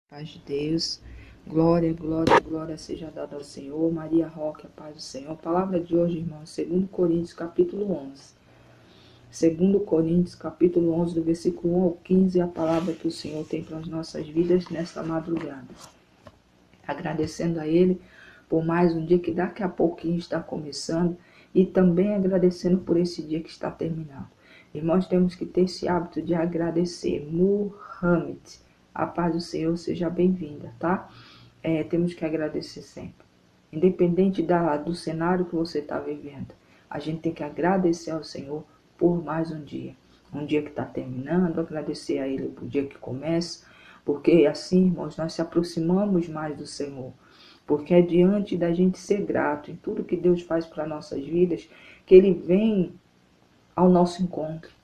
Paz de Deus, glória, glória, glória seja dada ao Senhor. Maria Roque, a paz do Senhor. A palavra de hoje, irmãos, 2 Coríntios, capítulo 11. 2 Coríntios, capítulo 11, do versículo 1 ao 15, a palavra que o Senhor tem para as nossas vidas nesta madrugada. Agradecendo a Ele por mais um dia que daqui a pouquinho está começando e também agradecendo por esse dia que está terminando. Irmãos, temos que ter esse hábito de agradecer. Muhammad, a paz do Senhor seja bem-vinda, tá? Temos que agradecer sempre. Independente do cenário que você está vivendo, a gente tem que agradecer ao Senhor por mais um dia. Um dia que está terminando, agradecer a Ele por dia que começa, porque assim, irmãos, nós se aproximamos mais do Senhor. Porque é diante da gente ser grato em tudo que Deus faz para nossas vidas, que Ele vem ao nosso encontro.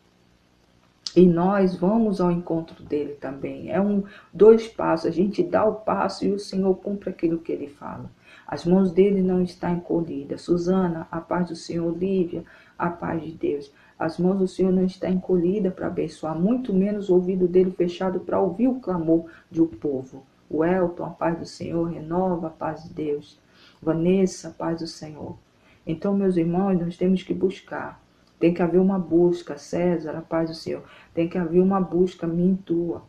E nós vamos ao encontro dele também. Dois passos, a gente dá o passo e o Senhor cumpre aquilo que ele fala. As mãos dele não estão encolhidas. Suzana, a paz do Senhor. Lívia, a paz de Deus. As mãos do Senhor não estão encolhidas para abençoar, muito menos o ouvido dele fechado para ouvir o clamor do povo. O Elton, a paz do Senhor. Renova, a paz de Deus. Vanessa, a paz do Senhor. Então, meus irmãos, nós temos que buscar. Tem que haver uma busca, César, a paz do Senhor. Tem que haver uma busca minha e tua,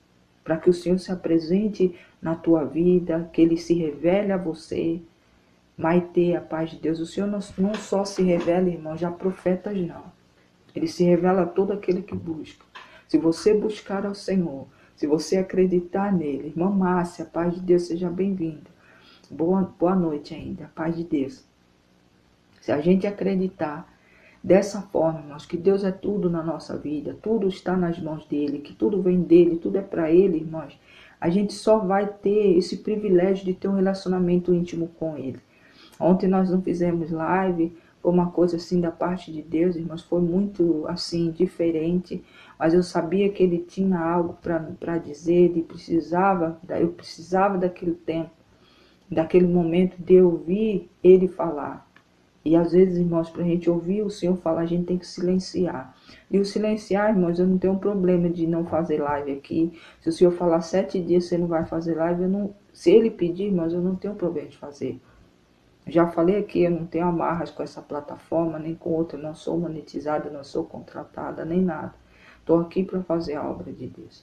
para que o Senhor se apresente na tua vida, que Ele se revele a você. Maite, a paz de Deus. O Senhor não só se revela, irmão, já profetas não. Ele se revela a todo aquele que busca. Se você buscar ao Senhor, se você acreditar nele, irmã Márcia, a paz de Deus, seja bem-vinda. Boa noite ainda, a paz de Deus. Se a gente acreditar dessa forma, irmãos, que Deus é tudo na nossa vida, tudo está nas mãos dele, que tudo vem dele, tudo é para ele, irmãos, a gente só vai ter esse privilégio de ter um relacionamento íntimo com ele. Ontem nós não fizemos live, foi uma coisa assim da parte de Deus, irmãos, foi muito assim diferente, mas eu sabia que ele tinha algo para dizer, eu precisava daquele tempo, daquele momento de eu ouvir ele falar. E às vezes, irmãos, para a gente ouvir o Senhor falar, a gente tem que silenciar. E o silenciar, irmãos, eu não tenho um problema de não fazer live aqui. Se o Senhor falar 7 dias, você não vai fazer live, se Ele pedir, irmãos, eu não tenho problema de fazer. Já falei aqui, eu não tenho amarras com essa plataforma, nem com outra. Eu não sou monetizada, não sou contratada, nem nada. Estou aqui para fazer a obra de Deus.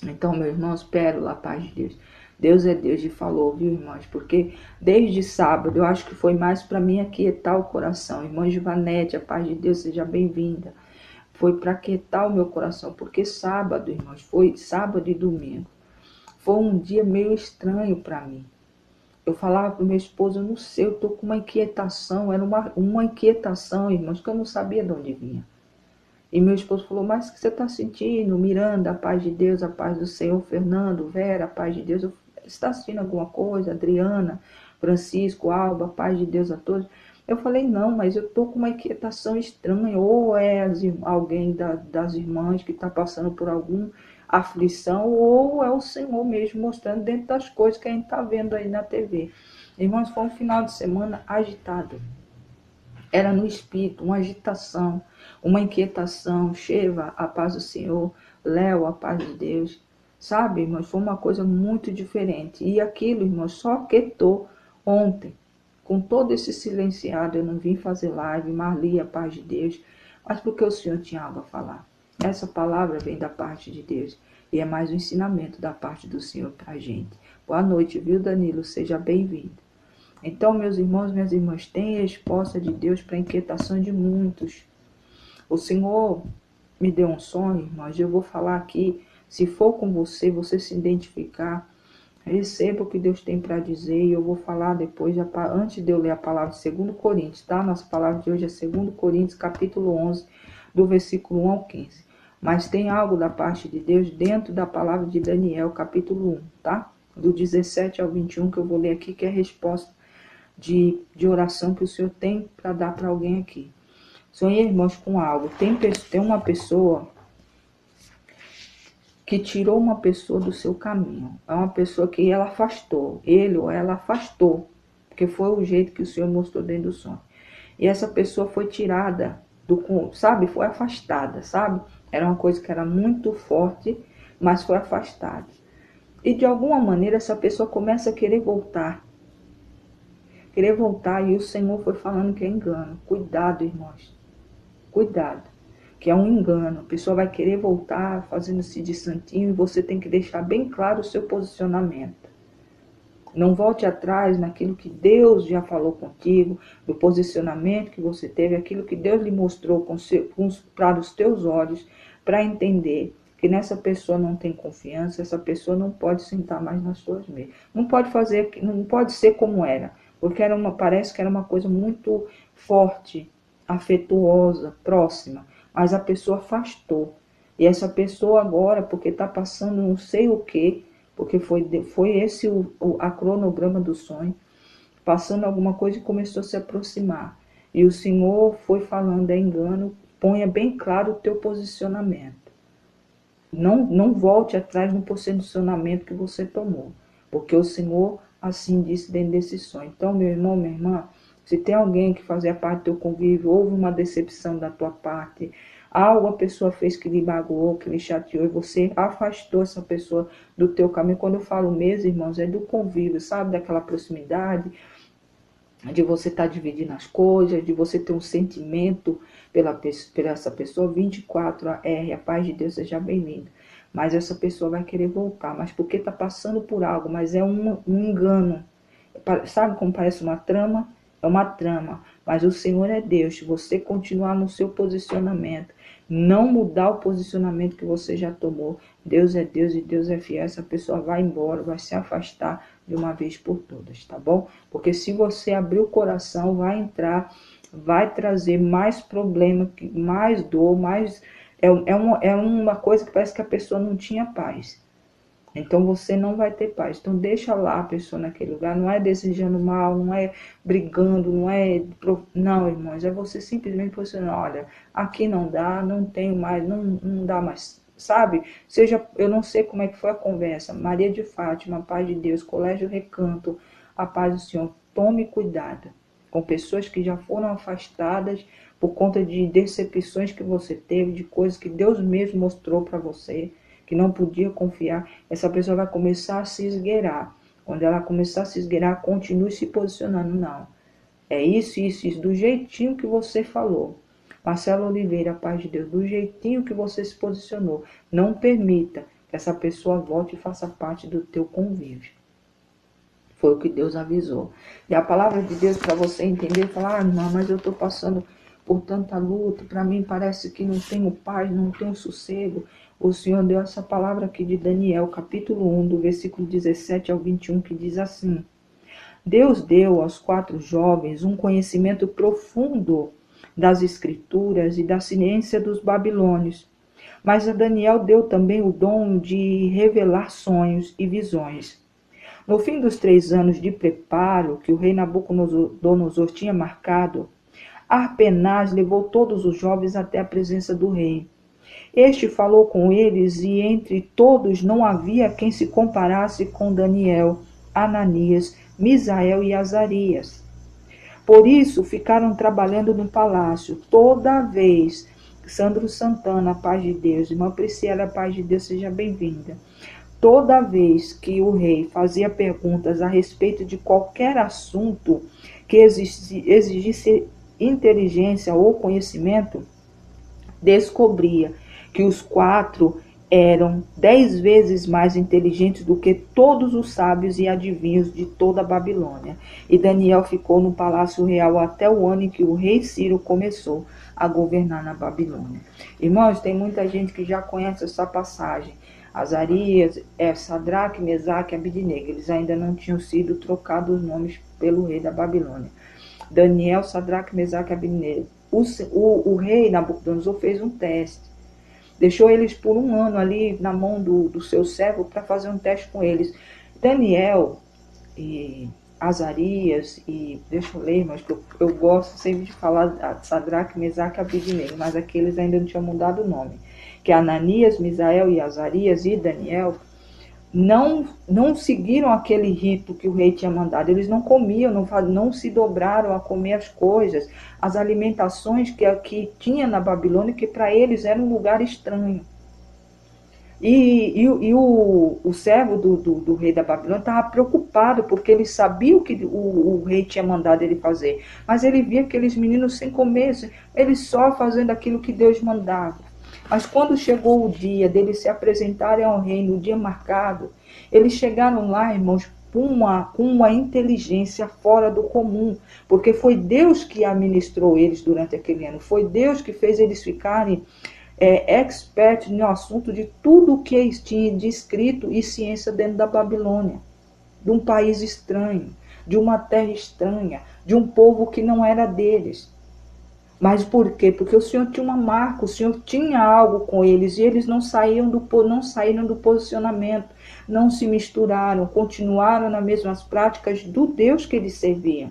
Então, meu irmão, espero a paz de Deus. Deus é Deus e falou, viu, irmãos? Porque desde sábado, eu acho que foi mais para mim aquietar o coração. Irmã Givanete, a paz de Deus, seja bem-vinda. Foi para aquietar o meu coração, porque sábado, irmãos, foi sábado e domingo. Foi um dia meio estranho para mim. Eu falava para o meu esposo, eu não sei, eu estou com uma inquietação. Era uma inquietação, irmãos, que eu não sabia de onde vinha. E meu esposo falou, mas o que você está sentindo? Miranda, a paz de Deus, a paz do Senhor. Fernando, Vera, a paz de Deus. Você está sentindo alguma coisa? Adriana, Francisco, Alba, a paz de Deus a todos. Eu falei, não, mas eu estou com uma inquietação estranha. Ou é alguém das irmãs que está passando por alguma aflição, ou é o Senhor mesmo mostrando dentro das coisas que a gente está vendo aí na TV. Irmãos, foi um final de semana agitado. Era no espírito, uma agitação, uma inquietação. Sheva, a paz do Senhor. Léo, a paz de Deus. Sabe, irmãos, foi uma coisa muito diferente. E aquilo, irmãos, só aquietou ontem. Com todo esse silenciado, eu não vim fazer live. Marli, a paz de Deus. Mas porque o Senhor tinha algo a falar. Essa palavra vem da parte de Deus. E é mais um ensinamento da parte do Senhor para a gente. Boa noite, viu, Danilo? Seja bem-vindo. Então, meus irmãos, minhas irmãs, tem resposta de Deus para a inquietação de muitos. O Senhor me deu um sonho, irmãos, eu vou falar aqui. Se for com você, você se identificar, receba o que Deus tem para dizer. E eu vou falar depois, antes de eu ler a palavra de 2 Coríntios, tá? Nossa palavra de hoje é 2 Coríntios, capítulo 11, do versículo 1 ao 15. Mas tem algo da parte de Deus dentro da palavra de Daniel, capítulo 1, tá? Do 17 ao 21, que eu vou ler aqui, que é a resposta de oração que o Senhor tem para dar para alguém aqui. Sonhei, irmãos, com algo. Tem uma pessoa que tirou uma pessoa do seu caminho. É uma pessoa que ela afastou. Ele ou ela afastou. Porque foi o jeito que o Senhor mostrou dentro do sonho. E essa pessoa foi tirada sabe? Foi afastada, sabe? Era uma coisa que era muito forte, mas foi afastada. E de alguma maneira essa pessoa começa a querer voltar. Querer voltar, e o Senhor foi falando que é engano. Cuidado, irmãos. Cuidado. Que é um engano. A pessoa vai querer voltar fazendo-se de santinho e você tem que deixar bem claro o seu posicionamento. Não volte atrás naquilo que Deus já falou contigo, do posicionamento que você teve, aquilo que Deus lhe mostrou para os teus olhos, para entender que nessa pessoa não tem confiança, essa pessoa não pode sentar mais nas suas mesas. Não pode fazer, não pode ser como era, porque parece que era uma coisa muito forte, afetuosa, próxima, mas a pessoa afastou. E essa pessoa agora, porque está passando não sei o que, porque foi esse a cronograma do sonho, passando alguma coisa e começou a se aproximar. E o Senhor foi falando, é engano, ponha bem claro o teu posicionamento. Não volte atrás no posicionamento que você tomou, porque o Senhor assim disse dentro desse sonho. Então, meu irmão, minha irmã, se tem alguém que fazia parte do teu convívio, houve uma decepção da tua parte, algo a pessoa fez que lhe magoou, que lhe chateou, e você afastou essa pessoa do teu caminho. Quando eu falo mesmo, irmãos, é do convívio, sabe? Daquela proximidade, de você estar dividindo as coisas, de você ter um sentimento pela essa pessoa. 24R, a paz de Deus seja bem-vinda. Mas essa pessoa vai querer voltar, mas porque está passando por algo, mas é um engano. Sabe como parece uma trama? É uma trama, mas o Senhor é Deus. Se você continuar no seu posicionamento, não mudar o posicionamento que você já tomou, Deus é Deus e Deus é fiel. Essa pessoa vai embora, vai se afastar de uma vez por todas, tá bom? Porque se você abrir o coração, vai entrar, vai trazer mais problema, mais dor, mais... É uma coisa que parece que a pessoa não tinha paz. Então você não vai ter paz. Então deixa lá a pessoa naquele lugar. Não é desejando mal, não é brigando, não é... Não, irmãos, é você simplesmente posicionar, olha, aqui não dá, não tenho mais, não dá mais, sabe? Eu não sei como é que foi a conversa. Maria de Fátima, paz de Deus, Colégio Recanto, a paz do Senhor. Tome cuidado com pessoas que já foram afastadas por conta de decepções que você teve, de coisas que Deus mesmo mostrou para você, que não podia confiar. Essa pessoa vai começar a se esgueirar. Quando ela começar a se esgueirar, continue se posicionando. Não, é isso, do jeitinho que você falou. Marcelo Oliveira, paz de Deus, do jeitinho que você se posicionou. Não permita que essa pessoa volte e faça parte do teu convívio. Foi o que Deus avisou. E a palavra de Deus, para você entender, falar, não, mas eu estou passando por tanta luta, para mim parece que não tenho paz, não tenho sossego. O Senhor deu essa palavra aqui de Daniel, capítulo 1, do versículo 17 ao 21, que diz assim: Deus deu aos 4 jovens um conhecimento profundo das Escrituras e da ciência dos babilônios. Mas a Daniel deu também o dom de revelar sonhos e visões. No fim dos 3 anos de preparo que o rei Nabucodonosor tinha marcado, Arpenaz levou todos os jovens até a presença do rei. Este falou com eles, e entre todos não havia quem se comparasse com Daniel, Ananias, Misael e Azarias. Por isso ficaram trabalhando no palácio. Toda vez, Sandro Santana, a paz de Deus, irmã Priscila, a paz de Deus, seja bem-vinda. Toda vez que o rei fazia perguntas a respeito de qualquer assunto que exigisse inteligência ou conhecimento, descobria que os 4 eram 10 vezes mais inteligentes do que todos os sábios e adivinhos de toda a Babilônia. E Daniel ficou no palácio real até o ano em que o rei Ciro começou a governar na Babilônia. Irmãos, tem muita gente que já conhece essa passagem. Azarias, Sadraque, Mesaque e Abidnego, eles ainda não tinham sido trocados os nomes pelo rei da Babilônia. Daniel, Sadraque, Mesaque e Abidnego. O rei Nabucodonosor fez um teste. Deixou eles por 1 ano ali na mão do seu servo para fazer um teste com eles. Daniel e Azarias e... Deixa eu ler, mas eu gosto sempre de falar de Sadraque, Mesaque e Abidnego, mas aqueles ainda não tinham mudado o nome. Que Ananias, Misael e Azarias e Daniel não seguiram aquele rito que o rei tinha mandado. Eles não comiam, não se dobraram a comer as coisas, as alimentações que tinha na Babilônia, que para eles era um lugar estranho. E o servo do rei da Babilônia estava preocupado, porque ele sabia o que o rei tinha mandado ele fazer. Mas ele via aqueles meninos sem comer, eles só fazendo aquilo que Deus mandava. Mas quando chegou o dia deles se apresentarem ao rei, no dia marcado, eles chegaram lá, irmãos, com uma inteligência fora do comum, porque foi Deus que administrou eles durante aquele ano, foi Deus que fez eles ficarem expert no assunto de tudo o que tinha de escrito e ciência dentro da Babilônia, de um país estranho, de uma terra estranha, de um povo que não era deles. Mas por quê? Porque o Senhor tinha uma marca, o Senhor tinha algo com eles, e eles não saíram do posicionamento, não se misturaram, continuaram nas mesmas práticas do Deus que eles serviam.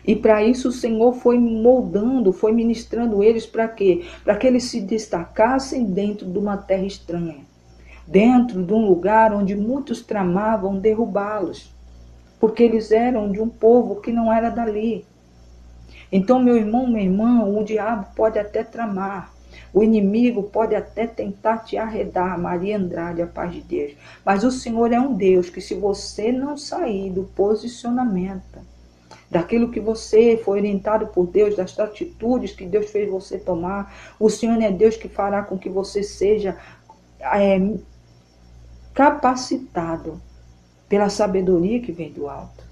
E para isso o Senhor foi moldando, foi ministrando eles para quê? Para que eles se destacassem dentro de uma terra estranha, dentro de um lugar onde muitos tramavam derrubá-los, porque eles eram de um povo que não era dali. Então, meu irmão, minha irmã, o diabo pode até tramar, o inimigo pode até tentar te arredar, Maria Andrade, a paz de Deus. Mas o Senhor é um Deus que, se você não sair do posicionamento, daquilo que você foi orientado por Deus, das atitudes que Deus fez você tomar, o Senhor é Deus que fará com que você seja capacitado pela sabedoria que vem do alto.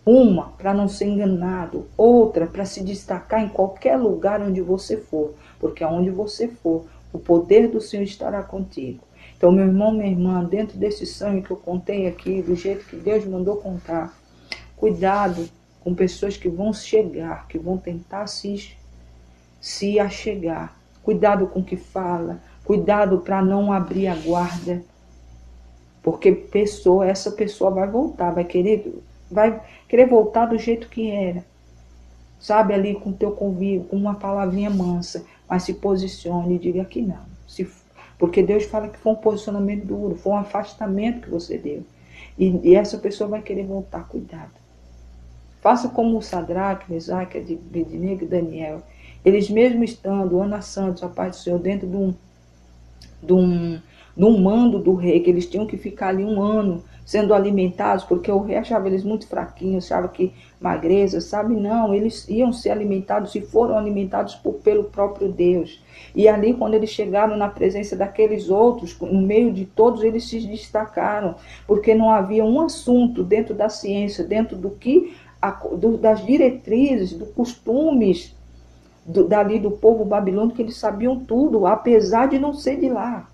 Uma, para não ser enganado. Outra, para se destacar em qualquer lugar onde você for. Porque aonde você for, o poder do Senhor estará contigo. Então, meu irmão, minha irmã, dentro desse sonho que eu contei aqui, do jeito que Deus mandou contar, cuidado com pessoas que vão chegar, que vão tentar se achegar. Cuidado com o que fala. Cuidado para não abrir a guarda. Porque essa pessoa vai voltar, vai querer voltar do jeito que era. Sabe, ali com o teu convívio, com uma palavrinha mansa, mas se posicione e diga que não. Porque Deus fala que foi um posicionamento duro, foi um afastamento que você deu. E essa pessoa vai querer voltar, cuidado. Faça como o Sadraque, Mesaque, Abednego e Daniel. Eles mesmo estando, Ana Santos, a paz do Senhor, dentro de um mando do rei, que eles tinham que ficar ali 1 ano sendo alimentados, porque o rei achava eles muito fraquinhos, achava que magreza, sabe? Não, eles iam ser alimentados e foram alimentados pelo próprio Deus. E ali, quando eles chegaram na presença daqueles outros, no meio de todos, eles se destacaram, porque não havia um assunto dentro da ciência, dentro das diretrizes, dos costumes dali do povo babilônico, que eles sabiam tudo, apesar de não ser de lá.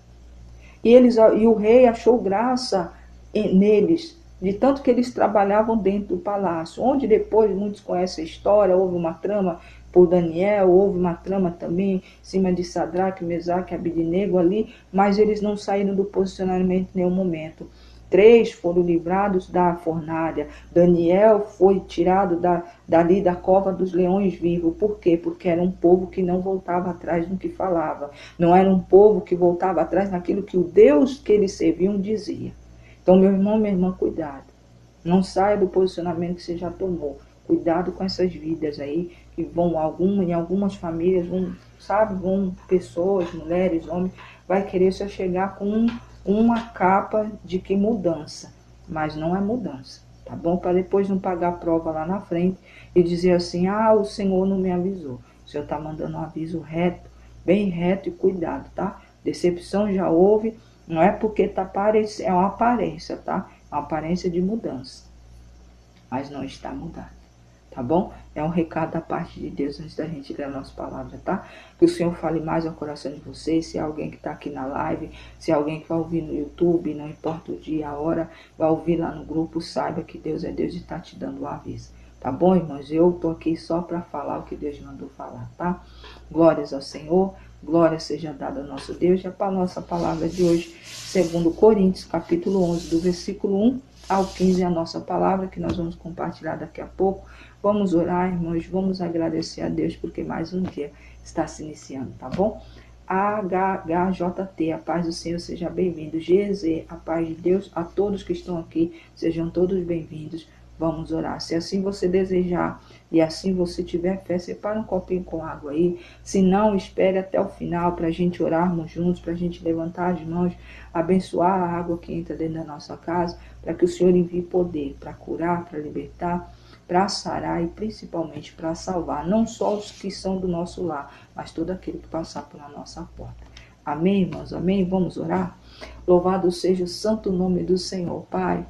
E o rei achou graça neles, de tanto que eles trabalhavam dentro do palácio, onde depois, muitos conhecem a história, houve uma trama por Daniel, houve uma trama também em cima de Sadraque, Mesaque e Abednego ali, mas eles não saíram do posicionamento em nenhum momento. 3 foram livrados da fornalha. Daniel foi tirado dali da cova dos leões vivos. Por quê? Porque era um povo que não voltava atrás no que falava. Não era um povo que voltava atrás naquilo que o Deus que eles serviam dizia. Então, meu irmão, minha irmã, cuidado. Não saia do posicionamento que você já tomou. Cuidado com essas vidas aí, que vão em algumas famílias, vão pessoas, mulheres, homens, vai querer se chegar com uma capa de que mudança, mas não é mudança, tá bom? Para depois não pagar a prova lá na frente e dizer assim, o Senhor não me avisou. O Senhor está mandando um aviso reto, bem reto, e cuidado, tá? Decepção já houve, não é porque é uma aparência, tá? É uma aparência de mudança, mas não está mudando. Tá bom? É um recado da parte de Deus antes da gente ler a nossa palavra, tá? Que o Senhor fale mais ao coração de vocês. Se é alguém que está aqui na live, se é alguém que vai ouvir no YouTube, não importa o dia, a hora, vai ouvir lá no grupo, saiba que Deus é Deus e está te dando o aviso. Tá bom, irmãos? Eu tô aqui só para falar o que Deus mandou falar, tá? Glórias ao Senhor, glória seja dada ao nosso Deus. E a nossa palavra de hoje, 2 Coríntios, capítulo 11, do versículo 1 ao 15, a nossa palavra, que nós vamos compartilhar daqui a pouco. Vamos orar, irmãos, vamos agradecer a Deus, porque mais um dia está se iniciando, tá bom? HHJT, a paz do Senhor, seja bem-vindo. GZ, a paz de Deus, a todos que estão aqui, sejam todos bem-vindos. Vamos orar. Se assim você desejar e assim você tiver fé, separa um copinho com água aí. Se não, espere até o final para a gente orarmos juntos, para a gente levantar as mãos, abençoar a água que entra dentro da nossa casa, para que o Senhor envie poder para curar, para libertar, para sarar e principalmente para salvar. Não só os que são do nosso lar, mas todo aquele que passar pela nossa porta. Amém, irmãos? Amém? Vamos orar? Louvado seja o santo nome do Senhor. Pai,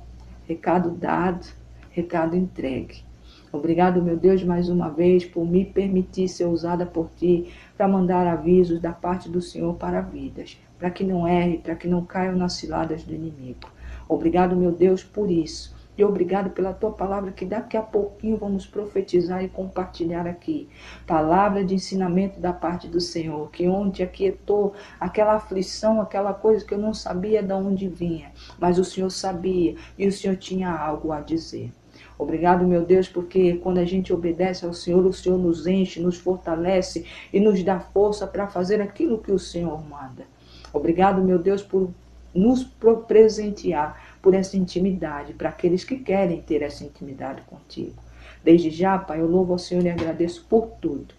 recado dado, recado entregue. Obrigado, meu Deus, mais uma vez, por me permitir ser usada por Ti para mandar avisos da parte do Senhor para vidas, para que não erre, para que não caiam nas ciladas do inimigo. Obrigado, meu Deus, por isso. E obrigado pela Tua palavra que daqui a pouquinho vamos profetizar e compartilhar aqui. Palavra de ensinamento da parte do Senhor, que onde aquietou aquela aflição, aquela coisa que eu não sabia de onde vinha, mas o Senhor sabia e o Senhor tinha algo a dizer. Obrigado, meu Deus, porque quando a gente obedece ao Senhor, o Senhor nos enche, nos fortalece e nos dá força para fazer aquilo que o Senhor manda. Obrigado, meu Deus, por nos presentear por essa intimidade, para aqueles que querem ter essa intimidade contigo. Desde já, Pai, eu louvo ao Senhor e agradeço por tudo.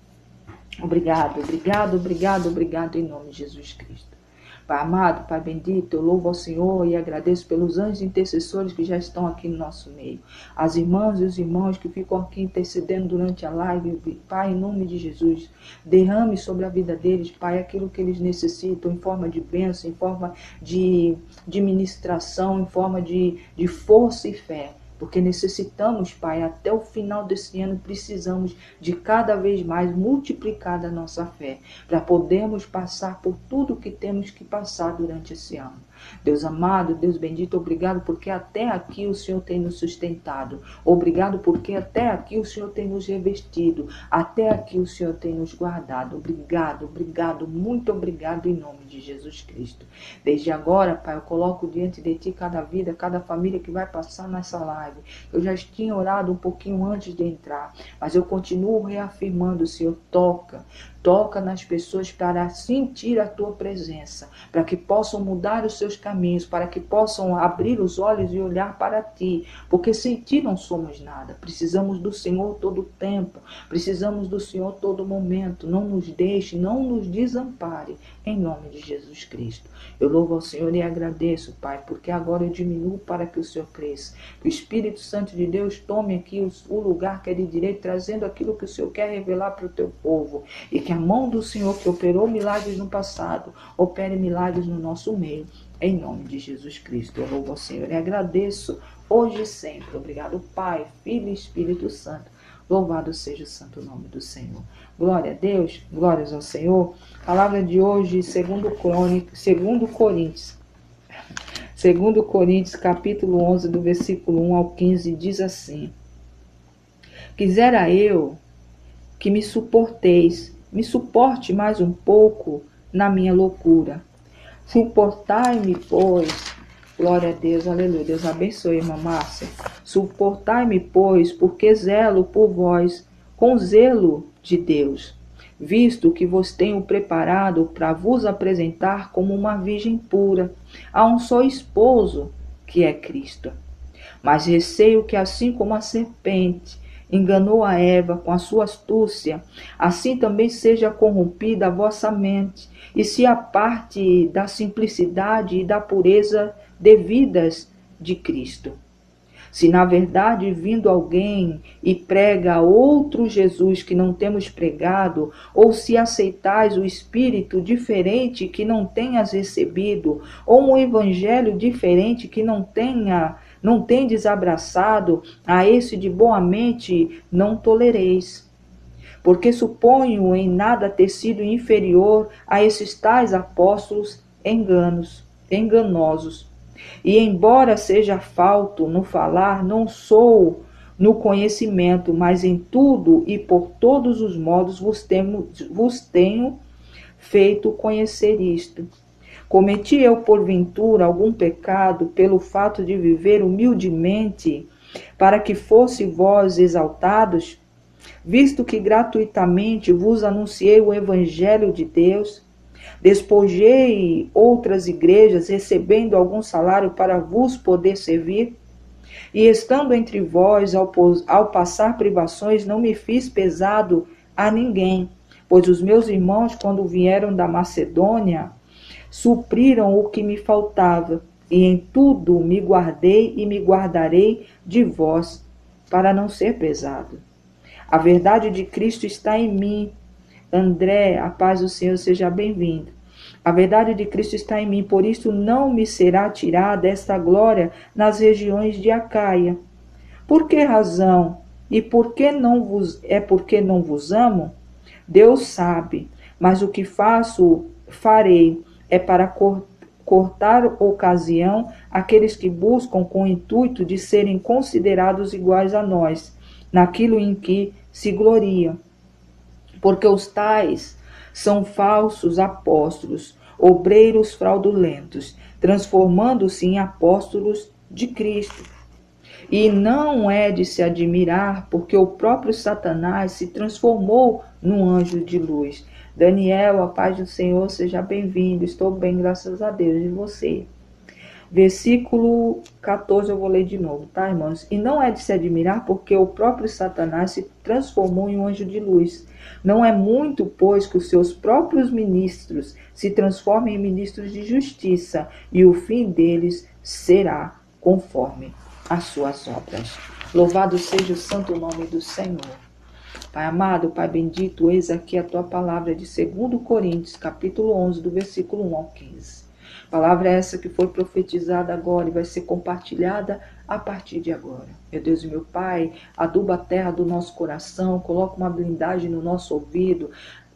Obrigado, obrigado, obrigado, obrigado em nome de Jesus Cristo. Pai amado, Pai bendito, eu louvo ao Senhor e agradeço pelos anjos intercessores que já estão aqui no nosso meio. As irmãs e os irmãos que ficam aqui intercedendo durante a live, Pai, em nome de Jesus, derrame sobre a vida deles, Pai, aquilo que eles necessitam em forma de bênção, em forma de ministração, em forma de força e fé. Porque necessitamos, Pai, até o final desse ano, precisamos de cada vez mais multiplicar a nossa fé, para podermos passar por tudo que temos que passar durante esse ano. Deus amado, Deus bendito, obrigado porque até aqui o Senhor tem nos sustentado. Obrigado porque até aqui o Senhor tem nos revestido. Até aqui o Senhor tem nos guardado. Obrigado, obrigado, muito obrigado em nome de Jesus Cristo. Desde agora, Pai, eu coloco diante de Ti cada vida, cada família que vai passar nessa live. Eu já tinha orado um pouquinho antes de entrar, mas eu continuo reafirmando, Senhor, toca nas pessoas para sentir a Tua presença, para que possam mudar os seus caminhos, para que possam abrir os olhos e olhar para Ti, porque sem Ti não somos nada. Precisamos do Senhor todo o tempo, precisamos do Senhor todo momento. Não nos deixe, não nos desampare, em nome de Jesus Cristo. Eu louvo ao Senhor e agradeço, Pai, porque agora eu diminuo para que o Senhor cresça. Que o Espírito Santo de Deus tome aqui o lugar que é de direito, trazendo aquilo que o Senhor quer revelar para o Teu povo. E que a mão do Senhor que operou milagres no passado, opere milagres no nosso meio, em nome de Jesus Cristo. Eu louvo ao Senhor e agradeço hoje e sempre. Obrigado, Pai, Filho e Espírito Santo. Louvado seja o santo nome do Senhor. Glória a Deus, glórias ao Senhor. Palavra de hoje, 2 Coríntios, capítulo 11, do versículo 1 ao 15, diz assim: Quisera eu que me suporte mais um pouco na minha loucura. Suportai-me, pois, glória a Deus, aleluia, Deus abençoe, irmã Márcia. Suportai-me, pois, porque zelo por vós, com zelo de Deus, visto que vos tenho preparado para vos apresentar como uma virgem pura, a um só esposo, que é Cristo. Mas receio que, assim como a serpente enganou a Eva com a sua astúcia, assim também seja corrompida a vossa mente, e se aparte da simplicidade e da pureza devidas de Cristo. Se na verdade vindo alguém e prega outro Jesus que não temos pregado, ou se aceitais o Espírito diferente que não tenhas recebido, ou um evangelho diferente que não tendes abraçado, a esse de boa mente não tolereis. Porque suponho em nada ter sido inferior a esses tais apóstolos enganosos. E embora seja falto no falar, não sou no conhecimento, mas em tudo e por todos os modos vos tenho feito conhecer isto. Cometi eu, porventura, algum pecado pelo fato de viver humildemente, para que fosse vós exaltados, visto que gratuitamente vos anunciei o Evangelho de Deus? Despojei outras igrejas, recebendo algum salário para vos poder servir? E estando entre vós, ao passar privações, não me fiz pesado a ninguém, pois os meus irmãos, quando vieram da Macedônia, supriram o que me faltava, e em tudo me guardei e me guardarei de vós, para não ser pesado. A verdade de Cristo está em mim. André, a paz do Senhor, seja bem-vindo. A verdade de Cristo está em mim, por isso não me será tirada esta glória nas regiões de Acaia. Por que razão? E por que não vos porque não vos amo? Deus sabe, mas o que farei é para cortar ocasião àqueles que buscam com o intuito de serem considerados iguais a nós, naquilo em que se gloriam. Porque os tais são falsos apóstolos, obreiros fraudulentos, transformando-se em apóstolos de Cristo. E não é de se admirar, porque o próprio Satanás se transformou num anjo de luz. Daniel, a paz do Senhor, seja bem-vindo. Estou bem, graças a Deus. E você? Versículo 14, eu vou ler de novo, tá, irmãos? E não é de se admirar, porque o próprio Satanás se transformou em um anjo de luz. Não é muito, pois, que os seus próprios ministros se transformem em ministros de justiça, e o fim deles será conforme as suas obras. Louvado seja o santo nome do Senhor. Pai amado, Pai bendito, eis aqui a tua palavra de 2 Coríntios, capítulo 11, do versículo 1 ao 15. Palavra essa que foi profetizada agora e vai ser compartilhada a partir de agora. Meu Deus e meu Pai, aduba a terra do nosso coração, coloca uma blindagem no nosso ouvido.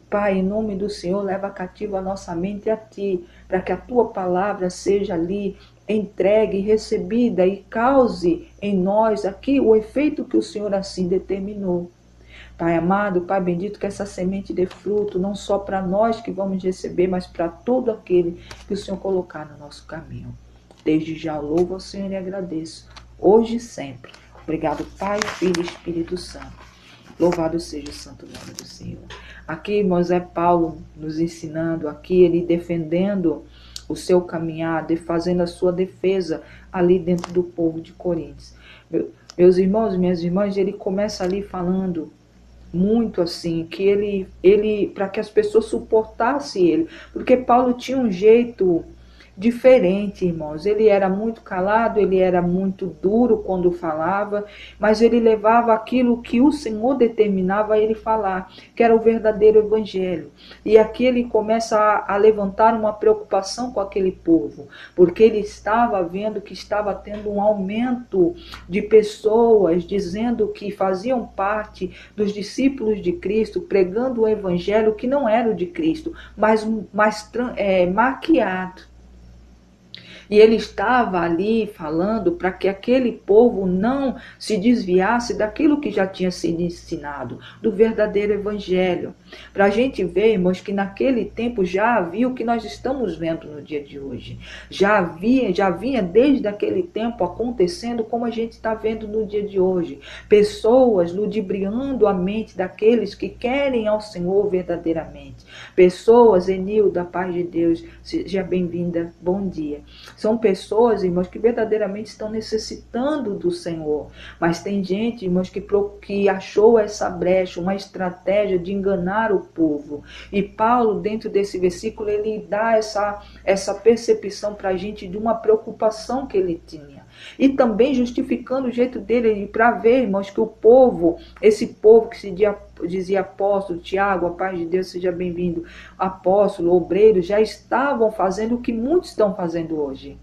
Pai, em nome do Senhor, leva cativo a nossa mente a Ti, para que a Tua palavra seja ali entregue, recebida e cause em nós aqui o efeito que o Senhor assim determinou. Pai amado, Pai bendito, que essa semente dê fruto, não só para nós que vamos receber, mas para todo aquele que o Senhor colocar no nosso caminho. Desde já louvo ao Senhor e agradeço, hoje e sempre. Obrigado, Pai, Filho e Espírito Santo. Louvado seja o santo nome do Senhor. Aqui, irmãos, é Paulo nos ensinando, aqui ele defendendo o seu caminhar, fazendo a sua defesa ali dentro do povo de Coríntios. Meus irmãos e minhas irmãs, ele começa ali falando muito assim, que ele para que as pessoas suportassem ele, porque Paulo tinha um jeito diferente, irmãos. Ele era muito calado, ele era muito duro quando falava, mas ele levava aquilo que o Senhor determinava a ele falar, que era o verdadeiro evangelho. E aqui ele começa a levantar uma preocupação com aquele povo, porque ele estava vendo que estava tendo um aumento de pessoas dizendo que faziam parte dos discípulos de Cristo, pregando o evangelho que não era o de Cristo, mas maquiado. E ele estava ali falando para que aquele povo não se desviasse daquilo que já tinha sido ensinado, do verdadeiro evangelho. Para a gente ver, irmãos, que naquele tempo já havia o que nós estamos vendo no dia de hoje. Já vinha desde aquele tempo acontecendo como a gente está vendo no dia de hoje. Pessoas ludibriando a mente daqueles que querem ao Senhor verdadeiramente. Pessoas, Enilda, paz de Deus, seja bem-vinda, bom dia. São pessoas, irmãos, que verdadeiramente estão necessitando do Senhor. Mas tem gente, irmãos, que achou essa brecha, uma estratégia de enganar o povo. E Paulo, dentro desse versículo, ele dá essa percepção para a gente de uma preocupação que ele tinha. E também justificando o jeito dele, para ver, irmãos, que o povo, esse povo que se dizia apóstolo, Tiago, a paz de Deus, seja bem-vindo, apóstolo, obreiro, já estavam fazendo o que muitos estão fazendo hoje.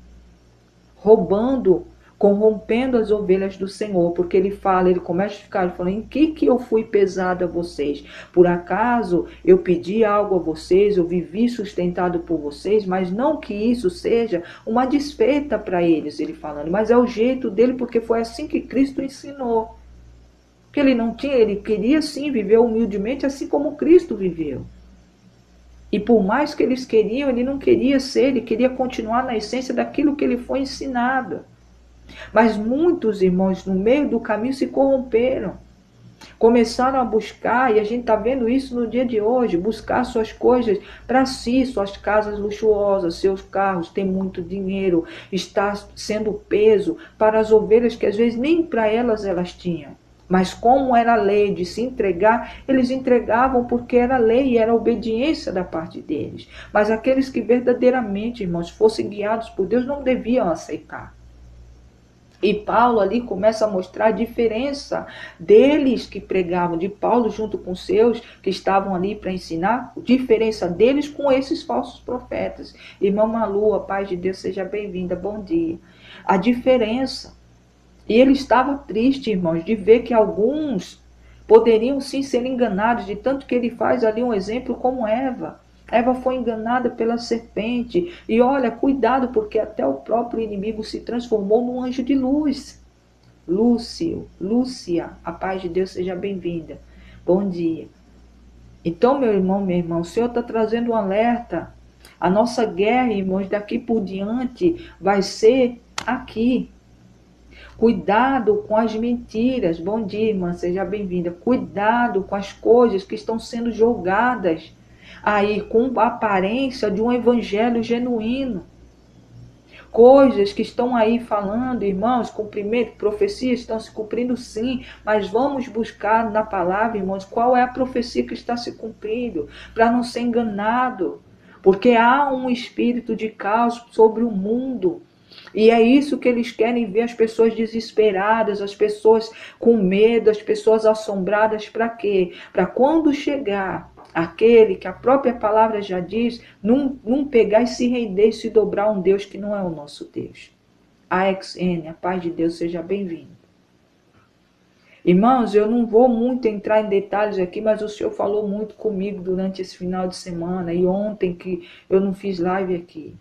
Roubando, corrompendo as ovelhas do Senhor, porque ele começa a ficar falando, em que eu fui pesado a vocês? Por acaso eu pedi algo a vocês, eu vivi sustentado por vocês, mas não que isso seja uma desfeita para eles, ele falando, mas é o jeito dele, porque foi assim que Cristo ensinou. Que ele queria sim viver humildemente, assim como Cristo viveu. E por mais que eles queriam, ele não queria ser, ele queria continuar na essência daquilo que ele foi ensinado. Mas muitos irmãos no meio do caminho se corromperam. Começaram a buscar, e a gente está vendo isso no dia de hoje, buscar suas coisas para si, suas casas luxuosas, seus carros, tem muito dinheiro, está sendo peso para as ovelhas que às vezes nem para elas tinham. Mas como era a lei de se entregar, eles entregavam porque era lei e era obediência da parte deles. Mas aqueles que verdadeiramente, irmãos, fossem guiados por Deus não deviam aceitar. E Paulo ali começa a mostrar a diferença deles que pregavam, de Paulo junto com seus que estavam ali para ensinar, a diferença deles com esses falsos profetas. Irmã Malu, a paz de Deus, seja bem-vinda, bom dia. A diferença. E ele estava triste, irmãos, de ver que alguns poderiam sim ser enganados, de tanto que ele faz ali um exemplo como Eva. Eva foi enganada pela serpente. E olha, cuidado, porque até o próprio inimigo se transformou num anjo de luz. Lúcia, a paz de Deus, seja bem-vinda. Bom dia. Então, meu irmão, minha irmã, o Senhor está trazendo um alerta. A nossa guerra, irmãos, daqui por diante vai ser aqui. Cuidado com as mentiras. Bom dia, irmã, seja bem-vinda. Cuidado com as coisas que estão sendo jogadas aí com a aparência de um evangelho genuíno. Coisas que estão aí falando, irmãos, cumprimento, profecias estão se cumprindo sim, mas vamos buscar na palavra, irmãos, qual é a profecia que está se cumprindo, para não ser enganado. Porque há um espírito de caos sobre o mundo. E é isso que eles querem ver, as pessoas desesperadas, as pessoas com medo, as pessoas assombradas, para quê? Para quando chegar aquele que a própria palavra já diz, não pegar e se render e se dobrar a um Deus que não é o nosso Deus. AXN, a paz de Deus, seja bem-vindo. Irmãos, eu não vou muito entrar em detalhes aqui, mas o Senhor falou muito comigo durante esse final de semana e ontem que eu não fiz live aqui.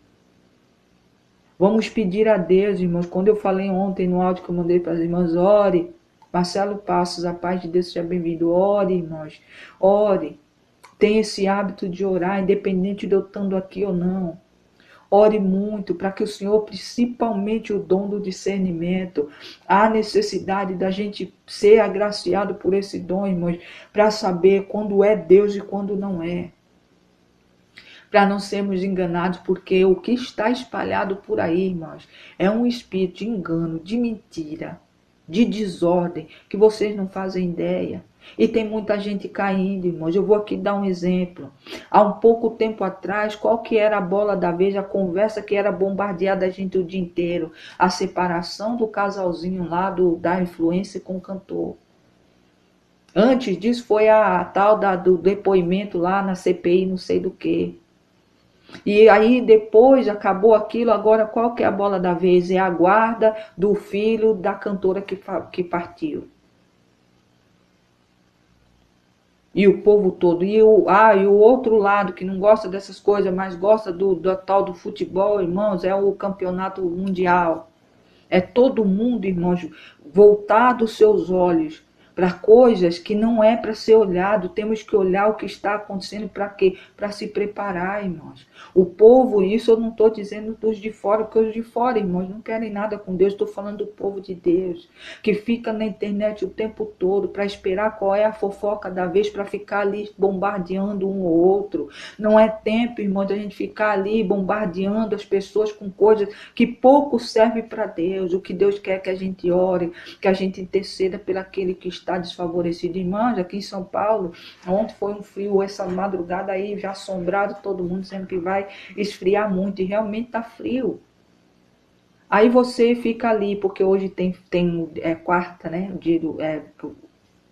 Vamos pedir a Deus, irmãos, quando eu falei ontem no áudio que eu mandei para as irmãs, ore. Marcelo Passos, a paz de Deus, seja bem-vindo. Ore, irmãos, ore. Tenha esse hábito de orar, independente de eu estando aqui ou não. Ore muito para que o Senhor, principalmente o dom do discernimento, há necessidade da gente ser agraciado por esse dom, irmãos, para saber quando é Deus e quando não é. Para não sermos enganados, porque o que está espalhado por aí, irmãos, é um espírito de engano, de mentira, de desordem, que vocês não fazem ideia. E tem muita gente caindo, irmãos. Eu vou aqui dar um exemplo. Há um pouco tempo atrás, qual que era a bola da vez, a conversa que era bombardeada a gente o dia inteiro? A separação do casalzinho lá da influência com o cantor. Antes disso foi a tal do depoimento lá na CPI, não sei do que. E aí depois acabou aquilo, agora qual que é a bola da vez? É a guarda do filho da cantora que partiu. E o povo todo. E o outro lado que não gosta dessas coisas, mas gosta do tal do futebol, irmãos, é o campeonato mundial. É todo mundo, irmãos, voltar os seus olhos para coisas que não é para ser olhado. Temos que olhar o que está acontecendo para quê? Para se preparar, irmãos. O povo, isso eu não estou dizendo dos de fora, porque os de fora, irmãos, não querem nada com Deus. Estou falando do povo de Deus, que fica na internet o tempo todo para esperar qual é a fofoca da vez, para ficar ali bombardeando um ou outro. Não é tempo, irmãos, de a gente ficar ali bombardeando as pessoas com coisas que pouco servem para Deus. O que Deus quer é que a gente ore, que a gente interceda pelo aquele que está desfavorecido. Irmãos, aqui em São Paulo, ontem foi um frio, essa madrugada aí já assombrado, todo mundo dizendo que vai esfriar muito, e realmente está frio. Aí você fica ali, porque hoje tem quarta, né,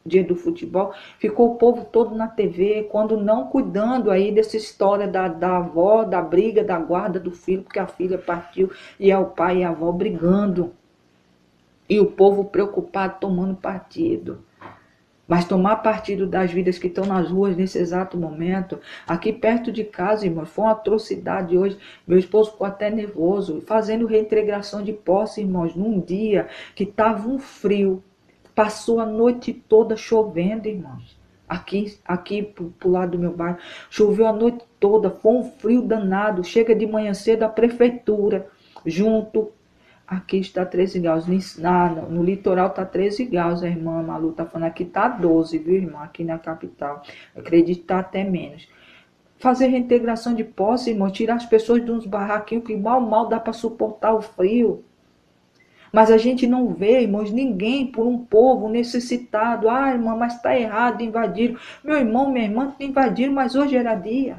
dia do futebol, ficou o povo todo na TV, quando não cuidando aí dessa história da avó, da briga, da guarda do filho, porque a filha partiu e é o pai e a avó brigando. E o povo preocupado tomando partido. Mas tomar partido das vidas que estão nas ruas nesse exato momento, aqui perto de casa, irmãos, foi uma atrocidade hoje. Meu esposo ficou até nervoso, fazendo reintegração de posse, irmãos, num dia que estava um frio. Passou a noite toda chovendo, irmãos. Aqui pro lado do meu bairro, choveu a noite toda, foi um frio danado. Chega de manhã cedo a prefeitura, junto Aqui está 13 graus. No litoral está 13 graus, a irmã Malu está falando. Aqui está 12, viu, irmã? Aqui na capital. Eu acredito que está até menos. Fazer reintegração de posse, irmão. Tirar as pessoas de uns barraquinhos que mal dá para suportar o frio. Mas a gente não vê, irmãos, ninguém por um povo necessitado. Ah, irmã, mas está errado, invadiram. Meu irmão, minha irmã, invadiram, mas hoje era dia.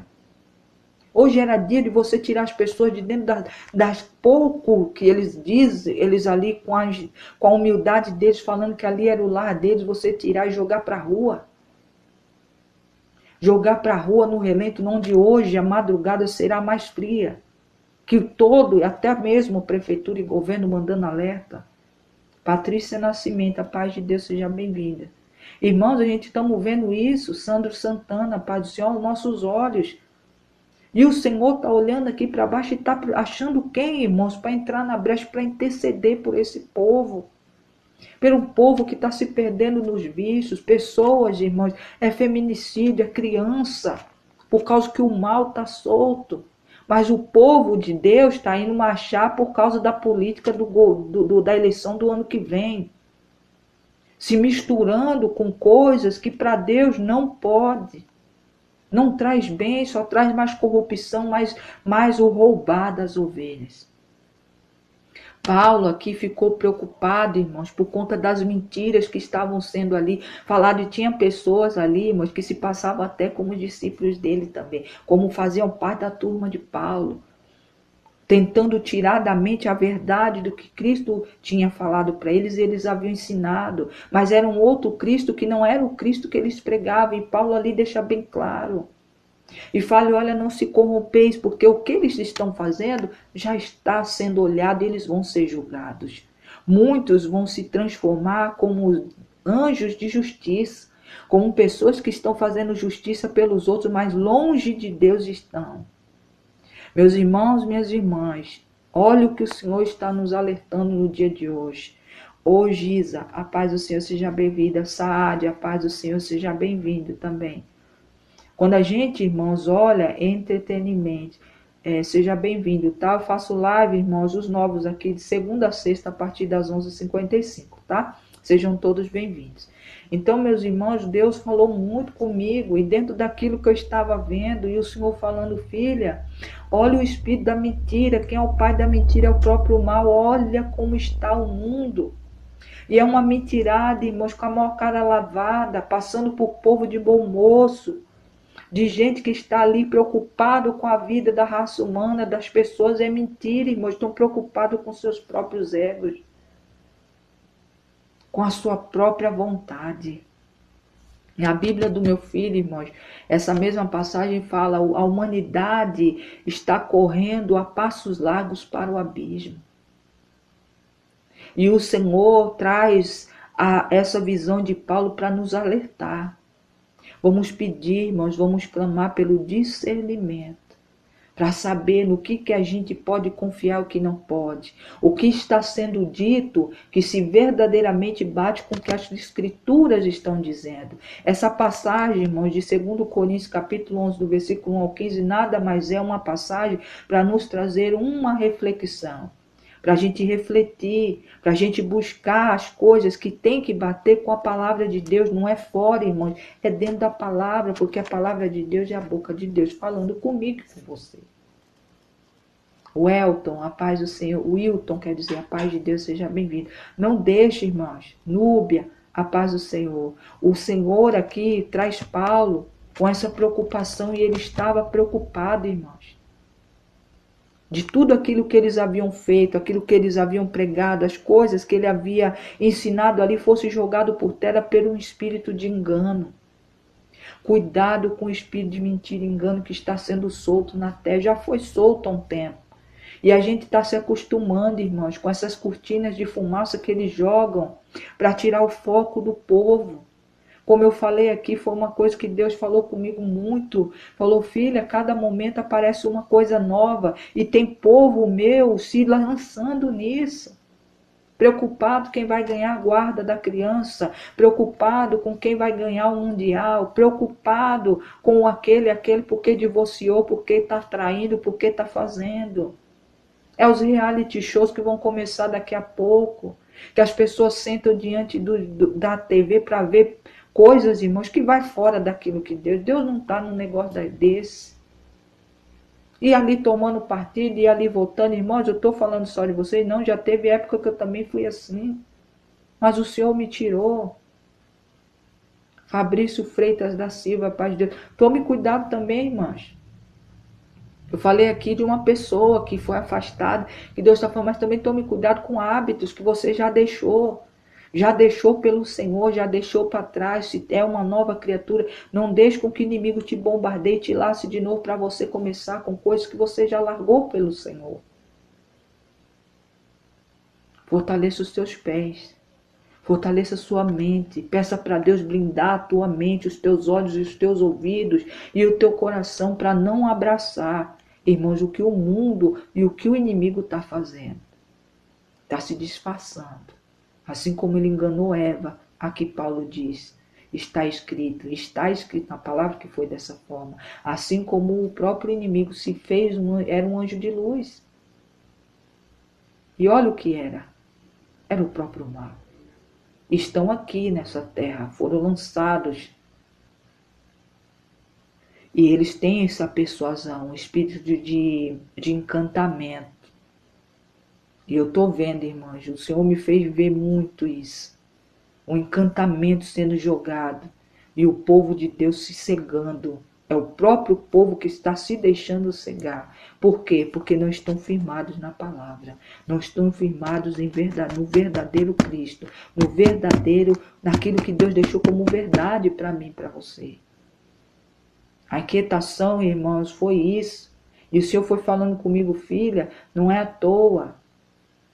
Hoje era dia de você tirar as pessoas de dentro das pouco que eles dizem, eles ali com a humildade deles, falando que ali era o lar deles, você tirar e jogar para a rua. Jogar para a rua no relento, onde hoje a madrugada será mais fria. Que todo, até mesmo prefeitura e governo mandando alerta. Patrícia Nascimento, a paz de Deus seja bem-vinda. Irmãos, a gente estamos vendo isso, Sandro Santana, a paz do Senhor, aos nossos olhos. E o Senhor está olhando aqui para baixo e está achando quem, irmãos, para entrar na brecha, para interceder por esse povo. Pelo povo que está se perdendo nos vícios, pessoas, irmãos, é feminicídio, é criança, por causa que o mal está solto. Mas o povo de Deus está indo marchar por causa da política da eleição do ano que vem. Se misturando com coisas que para Deus não pode. Não traz bem, só traz mais corrupção, mais o roubar das ovelhas. Paulo aqui ficou preocupado, irmãos, por conta das mentiras que estavam sendo ali faladas. E tinha pessoas ali, irmãos, que se passavam até como discípulos dele também, como faziam parte da turma de Paulo, tentando tirar da mente a verdade do que Cristo tinha falado para eles e eles haviam ensinado. Mas era um outro Cristo que não era o Cristo que eles pregavam. E Paulo ali deixa bem claro. E fala, olha, não se corrompeis, porque o que eles estão fazendo já está sendo olhado e eles vão ser julgados. Muitos vão se transformar como anjos de justiça, como pessoas que estão fazendo justiça pelos outros, mas longe de Deus estão. Meus irmãos, minhas irmãs, olha o que o Senhor está nos alertando no dia de hoje. Ô Giza, a paz do Senhor seja bem-vinda. Saad, a paz do Senhor seja bem-vindo também. Quando a gente, irmãos, olha entretenimento, seja bem-vindo, tá? Eu faço live, irmãos, os novos aqui de segunda a sexta a partir das 11h55, tá? Sejam todos bem-vindos. Então, meus irmãos, Deus falou muito comigo e dentro daquilo que eu estava vendo e o Senhor falando, filha, olha o espírito da mentira, quem é o pai da mentira é o próprio mal, olha como está o mundo. E é uma mentirada, irmãos, com a maior cara lavada, passando por povo de bom moço, de gente que está ali preocupado com a vida da raça humana, das pessoas. É mentira, irmãos, estão preocupados com seus próprios egos, com a sua própria vontade. E a Bíblia do meu filho, irmãos, essa mesma passagem fala, a humanidade está correndo a passos largos para o abismo. E o Senhor traz essa visão de Paulo para nos alertar. Vamos pedir, irmãos, vamos clamar pelo discernimento, para saber no que a gente pode confiar e o que não pode. O que está sendo dito, que se verdadeiramente bate com o que as Escrituras estão dizendo. Essa passagem, irmãos, de 2 Coríntios, capítulo 11, do versículo 1 ao 15, nada mais é uma passagem para nos trazer uma reflexão. Para a gente refletir, para a gente buscar as coisas que tem que bater com a palavra de Deus, não é fora, irmãos, é dentro da palavra, porque a palavra de Deus é a boca de Deus falando comigo e com você. O Elton, a paz do Senhor, o Wilton, quer dizer, a paz de Deus seja bem-vindo. Não deixe, irmãos, Núbia, a paz do Senhor. O Senhor aqui traz Paulo com essa preocupação e ele estava preocupado, irmãos. De tudo aquilo que eles haviam feito, aquilo que eles haviam pregado, as coisas que ele havia ensinado ali fosse jogado por terra por um espírito de engano. Cuidado com o espírito de mentira e engano que está sendo solto na terra. Já foi solto há um tempo. E a gente está se acostumando, irmãos, com essas cortinas de fumaça que eles jogam para tirar o foco do povo. Como eu falei aqui, foi uma coisa que Deus falou comigo muito. Falou, filha, a cada momento aparece uma coisa nova. E tem povo meu se lançando nisso. Preocupado quem vai ganhar a guarda da criança. Preocupado com quem vai ganhar o mundial. Preocupado com aquele porque divorciou, porque está traindo, porque está fazendo. É os reality shows que vão começar daqui a pouco. Que as pessoas sentam diante da TV para ver coisas, irmãos, que vai fora daquilo que Deus não está num negócio desse. E ali tomando partido, e ali voltando, irmãos, eu estou falando só de vocês, não, já teve época que eu também fui assim. Mas o Senhor me tirou. Fabrício Freitas da Silva, paz de Deus. Tome cuidado também, irmãs. Eu falei aqui de uma pessoa que foi afastada, que Deus está falando, mas também tome cuidado com hábitos que você já deixou. Já deixou pelo Senhor, já deixou para trás. Se é uma nova criatura, não deixe com que o inimigo te bombardeie, te lace de novo para você começar com coisas que você já largou pelo Senhor. Fortaleça os teus pés. Fortaleça sua mente. Peça para Deus blindar a tua mente, os teus olhos e os teus ouvidos e o teu coração para não abraçar, irmãos, o que o mundo e o que o inimigo está fazendo. Está se disfarçando. Assim como ele enganou Eva, aqui Paulo diz. Está escrito na palavra que foi dessa forma. Assim como o próprio inimigo se fez, era um anjo de luz. E olha o que era. Era o próprio mal. Estão aqui nessa terra, foram lançados. E eles têm essa persuasão, um espírito de encantamento. E eu estou vendo, irmãs, o Senhor me fez ver muito isso. Um encantamento sendo jogado e o povo de Deus se cegando. É o próprio povo que está se deixando cegar. Por quê? Porque não estão firmados na palavra. Não estão firmados no verdadeiro Cristo. Naquilo que Deus deixou como verdade para mim e para você. A inquietação, irmãos, foi isso. E o Senhor foi falando comigo, filha, não é à toa.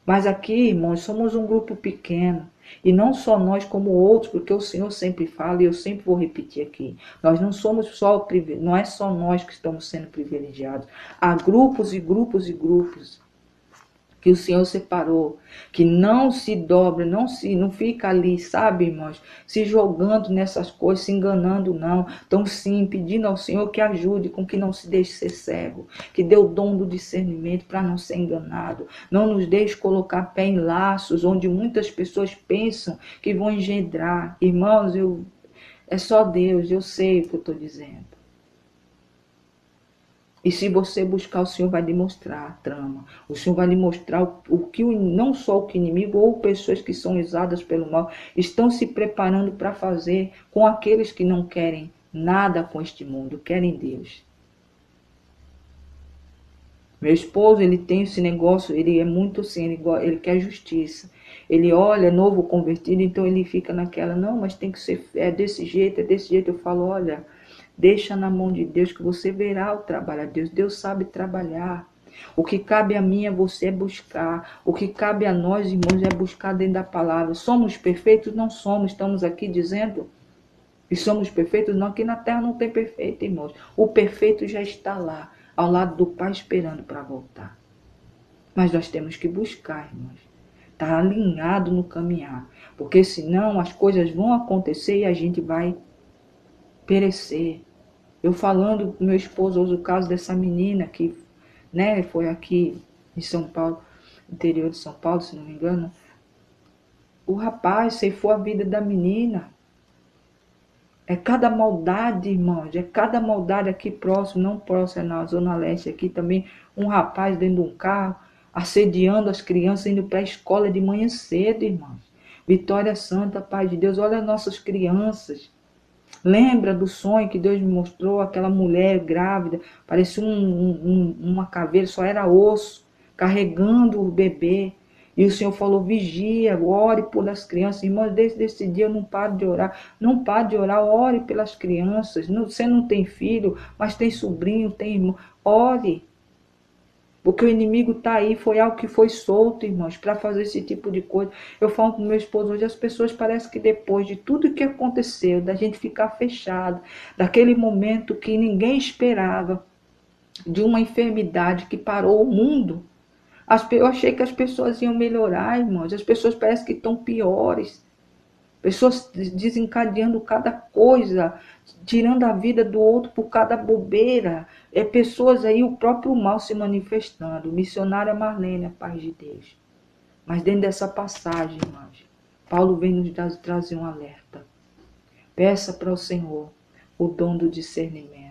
Mas aqui, irmãos, somos um grupo pequeno. E não só nós, como outros, porque o Senhor sempre fala, e eu sempre vou repetir aqui. Nós não somos só, não é só nós que estamos sendo privilegiados. Há grupos e grupos e grupos que o Senhor separou, que não se dobra, não fica ali, sabe, irmãos, se jogando nessas coisas, se enganando, não. Então, sim, pedindo ao Senhor que ajude com que não se deixe ser cego, que dê o dom do discernimento para não ser enganado. Não nos deixe colocar pé em laços, onde muitas pessoas pensam que vão engendrar. Irmãos, é só Deus, eu sei o que eu estou dizendo. E se você buscar, o Senhor vai lhe mostrar a trama. O Senhor vai lhe mostrar não só o que o inimigo ou pessoas que são usadas pelo mal estão se preparando para fazer com aqueles que não querem nada com este mundo, querem Deus. Meu esposo, ele tem esse negócio, ele é muito assim, ele quer justiça. Ele olha, novo convertido, então ele fica naquela, não, mas tem que ser, é desse jeito, é desse jeito. Eu falo, olha, deixa na mão de Deus que você verá o trabalho de Deus. Deus sabe trabalhar. O que cabe a mim é você buscar. O que cabe a nós, irmãos, é buscar dentro da palavra. Somos perfeitos? Não somos. Estamos aqui dizendo que somos perfeitos? Não, aqui na terra não tem perfeito, irmãos. O perfeito já está lá, ao lado do Pai, esperando para voltar. Mas nós temos que buscar, irmãos. Estar alinhado no caminhar. Porque senão as coisas vão acontecer e a gente vai perecer. Eu falando com meu esposo hoje o caso dessa menina que, né, foi aqui em São Paulo, interior de São Paulo, se não me engano. O rapaz ceifou a vida da menina. É cada maldade, irmãos, é cada maldade aqui próximo, não próximo, é na Zona Leste, aqui também, um rapaz dentro de um carro, assediando as crianças, indo para a escola de manhã cedo, irmãos. Vitória Santa, Pai de Deus, olha as nossas crianças. Lembra do sonho que Deus me mostrou, aquela mulher grávida, parecia uma caveira, só era osso, carregando o bebê. E o Senhor falou, vigia, ore pelas crianças. Irmãos, desde esse dia eu não paro de orar. Não paro de orar, ore pelas crianças. Você não tem filho, mas tem sobrinho, tem irmão. Ore. Porque o inimigo está aí, foi algo que foi solto, irmãos, para fazer esse tipo de coisa. Eu falo com meu esposo hoje, as pessoas parecem que depois de tudo que aconteceu, da gente ficar fechado, daquele momento que ninguém esperava, de uma enfermidade que parou o mundo, eu achei que as pessoas iam melhorar, irmãos. As pessoas parecem que estão piores. pessoas desencadeando cada coisa, tirando a vida do outro por cada bobeira. Pessoas aí, o próprio mal se manifestando. Missionária Marlene, a paz de Deus. Mas dentro dessa passagem, irmãos, Paulo vem nos trazer um alerta. Peça para o Senhor o dom do discernimento.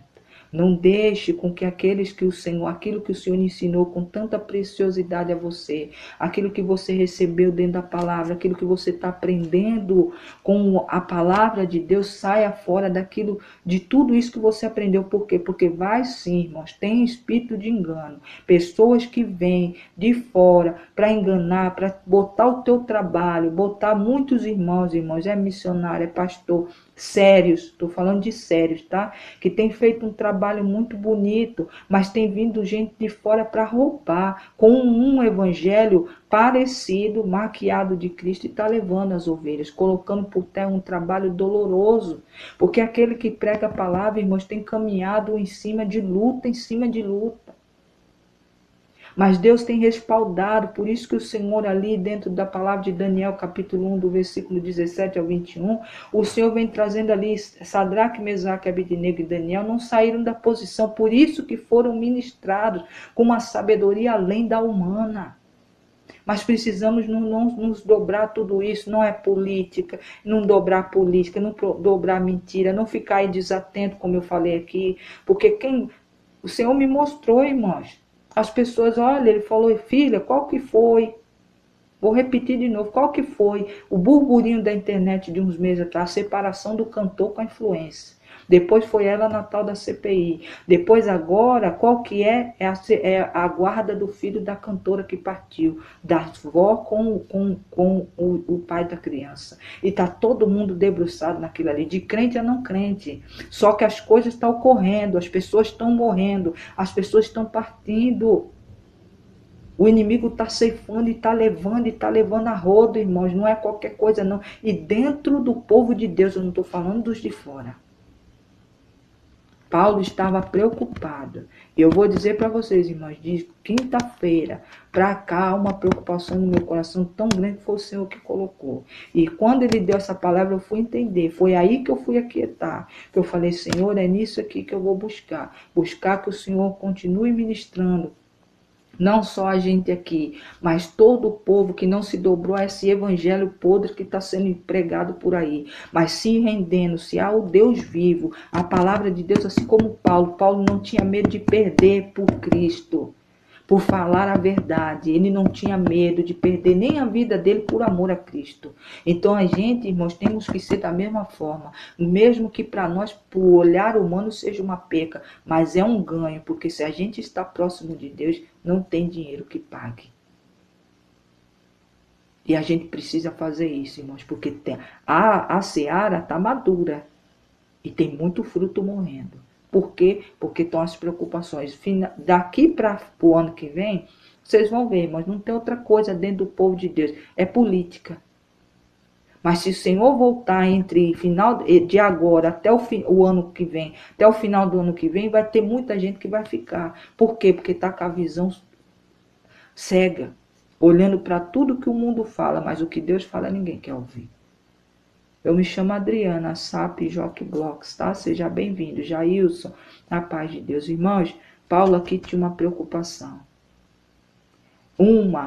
Não deixe com que aquilo que o Senhor ensinou com tanta preciosidade a você, aquilo que você recebeu dentro da palavra, aquilo que você está aprendendo com a palavra de Deus, saia fora de tudo isso que você aprendeu. Por quê? Porque vai sim, irmãos, tem espírito de engano. Pessoas que vêm de fora para enganar, para botar o teu trabalho, botar muitos irmãos, missionário, é pastor, sérios, estou falando de sérios, tá? Que tem feito um trabalho muito bonito, mas tem vindo gente de fora para roubar, com um evangelho parecido, maquiado de Cristo, e está levando as ovelhas, colocando por terra um trabalho doloroso, porque aquele que prega a palavra, irmãos, tem caminhado em cima de luta, Mas Deus tem respaldado, por isso que o Senhor ali dentro da palavra de Daniel, capítulo 1, do versículo 17 ao 21, o Senhor vem trazendo ali, Sadraque, Mesaque, Abednego e Daniel não saíram da posição, por isso que foram ministrados com uma sabedoria além da humana. Mas precisamos não nos dobrar tudo isso, não é política, não dobrar política, não dobrar mentira, não ficar aí desatento, como eu falei aqui, porque o Senhor me mostrou, irmãos. As pessoas, olha, ele falou, filha, qual que foi? Vou repetir de novo, qual que foi o burburinho da internet de uns meses atrás, a separação do cantor com a influência. Depois foi ela na tal da CPI. Depois agora, qual que é? É a guarda do filho da cantora que partiu, da avó com o pai da criança. E está todo mundo debruçado naquilo ali, de crente a não crente. Só que as coisas estão ocorrendo, as pessoas estão morrendo, as pessoas estão partindo. O inimigo está ceifando e está levando a rodo, irmãos. Não é qualquer coisa, não. E dentro do povo de Deus, eu não estou falando dos de fora. Paulo estava preocupado. E eu vou dizer para vocês, irmãos, de quinta-feira para cá, uma preocupação no meu coração tão grande que foi o Senhor que colocou. E quando ele deu essa palavra, eu fui entender. Foi aí que eu fui aquietar. Que eu falei, Senhor, é nisso aqui que eu vou buscar. Buscar que o Senhor continue ministrando. Não só a gente aqui, mas todo o povo que não se dobrou a esse evangelho podre que está sendo pregado por aí, mas se rendendo-se ao Deus vivo, a palavra de Deus, assim como Paulo não tinha medo de perder por Cristo, por falar a verdade. Ele não tinha medo de perder nem a vida dele por amor a Cristo. Então a gente, irmãos, temos que ser da mesma forma, mesmo que para nós, por olhar humano, seja uma perca, mas é um ganho, porque se a gente está próximo de Deus, não tem dinheiro que pague. E a gente precisa fazer isso, irmãos, porque a seara está madura e tem muito fruto morrendo. Por quê? Porque estão as preocupações. Daqui para o ano que vem, vocês vão ver, mas não tem outra coisa dentro do povo de Deus. É política. Mas se o Senhor voltar entre final de agora até o ano que vem, até o final do ano que vem, vai ter muita gente que vai ficar. Por quê? Porque está com a visão cega, olhando para tudo que o mundo fala, mas o que Deus fala ninguém quer ouvir. Eu me chamo Adriana, SAP Jockey Blocks, tá? Seja bem-vindo. Jailson, na paz de Deus. Irmãos, Paulo aqui tinha uma preocupação.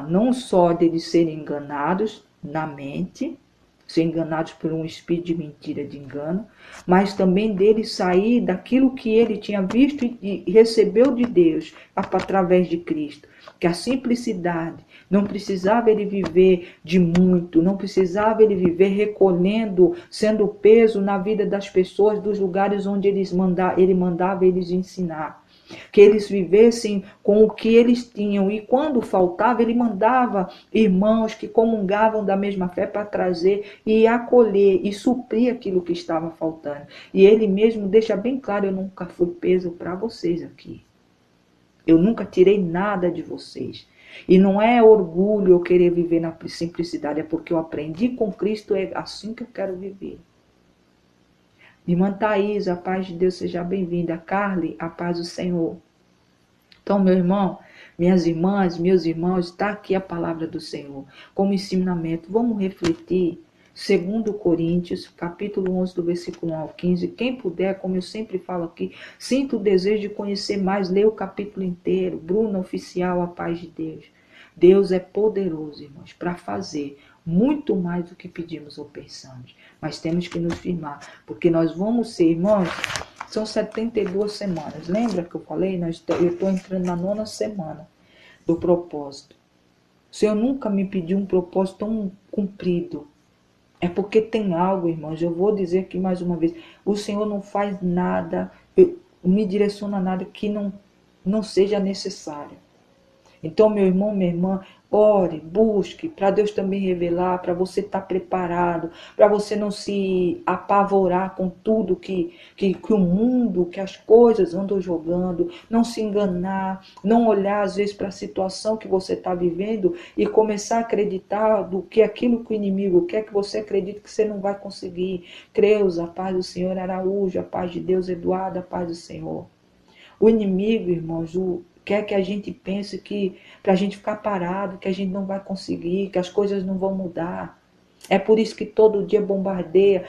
Não só deles serem enganados na mente, ser enganados por um espírito de mentira, de engano, mas também dele sair daquilo que ele tinha visto e recebeu de Deus através de Cristo, que a simplicidade, não precisava ele viver de muito, não precisava ele viver recolhendo, sendo peso na vida das pessoas, dos lugares onde ele mandava eles ensinar. Que eles vivessem com o que eles tinham, e quando faltava, ele mandava irmãos que comungavam da mesma fé para trazer e acolher e suprir aquilo que estava faltando. E ele mesmo deixa bem claro, eu nunca fui peso para vocês aqui. Eu nunca tirei nada de vocês. E não é orgulho eu querer viver na simplicidade, é porque eu aprendi com Cristo, é assim que eu quero viver. Irmã Thaís, a paz de Deus, seja bem-vinda. Carly, a paz do Senhor. Então, meu irmão, minhas irmãs, meus irmãos, está aqui a palavra do Senhor como ensinamento. Vamos refletir. Segundo Coríntios, capítulo 11, do versículo 1 ao 15. Quem puder, como eu sempre falo aqui, sinto o desejo de conhecer mais, lê o capítulo inteiro. Bruna Oficial, a paz de Deus. Deus é poderoso, irmãos, para fazer muito mais do que pedimos ou pensamos. Mas temos que nos firmar, porque nós vamos ser, irmãos, são 72 semanas. Lembra que eu falei? Eu estou entrando na 9ª semana do propósito. O Senhor nunca me pediu um propósito tão cumprido. É porque tem algo, irmãos, eu vou dizer aqui mais uma vez, o Senhor não faz nada, me direciona nada que não seja necessário. Então, meu irmão, minha irmã, ore, busque, para Deus também revelar, para você estar preparado, para você não se apavorar com tudo que o mundo, que as coisas andam jogando, não se enganar, não olhar às vezes para a situação que você está vivendo e começar a acreditar do que aquilo que o inimigo quer, que você acredita que você não vai conseguir. Creuza, a paz do Senhor Araújo, a paz de Deus Eduardo, a paz do Senhor. O inimigo, irmãos, quer que a gente pense que para a gente ficar parado, que a gente não vai conseguir, que as coisas não vão mudar. É por isso que todo dia bombardeia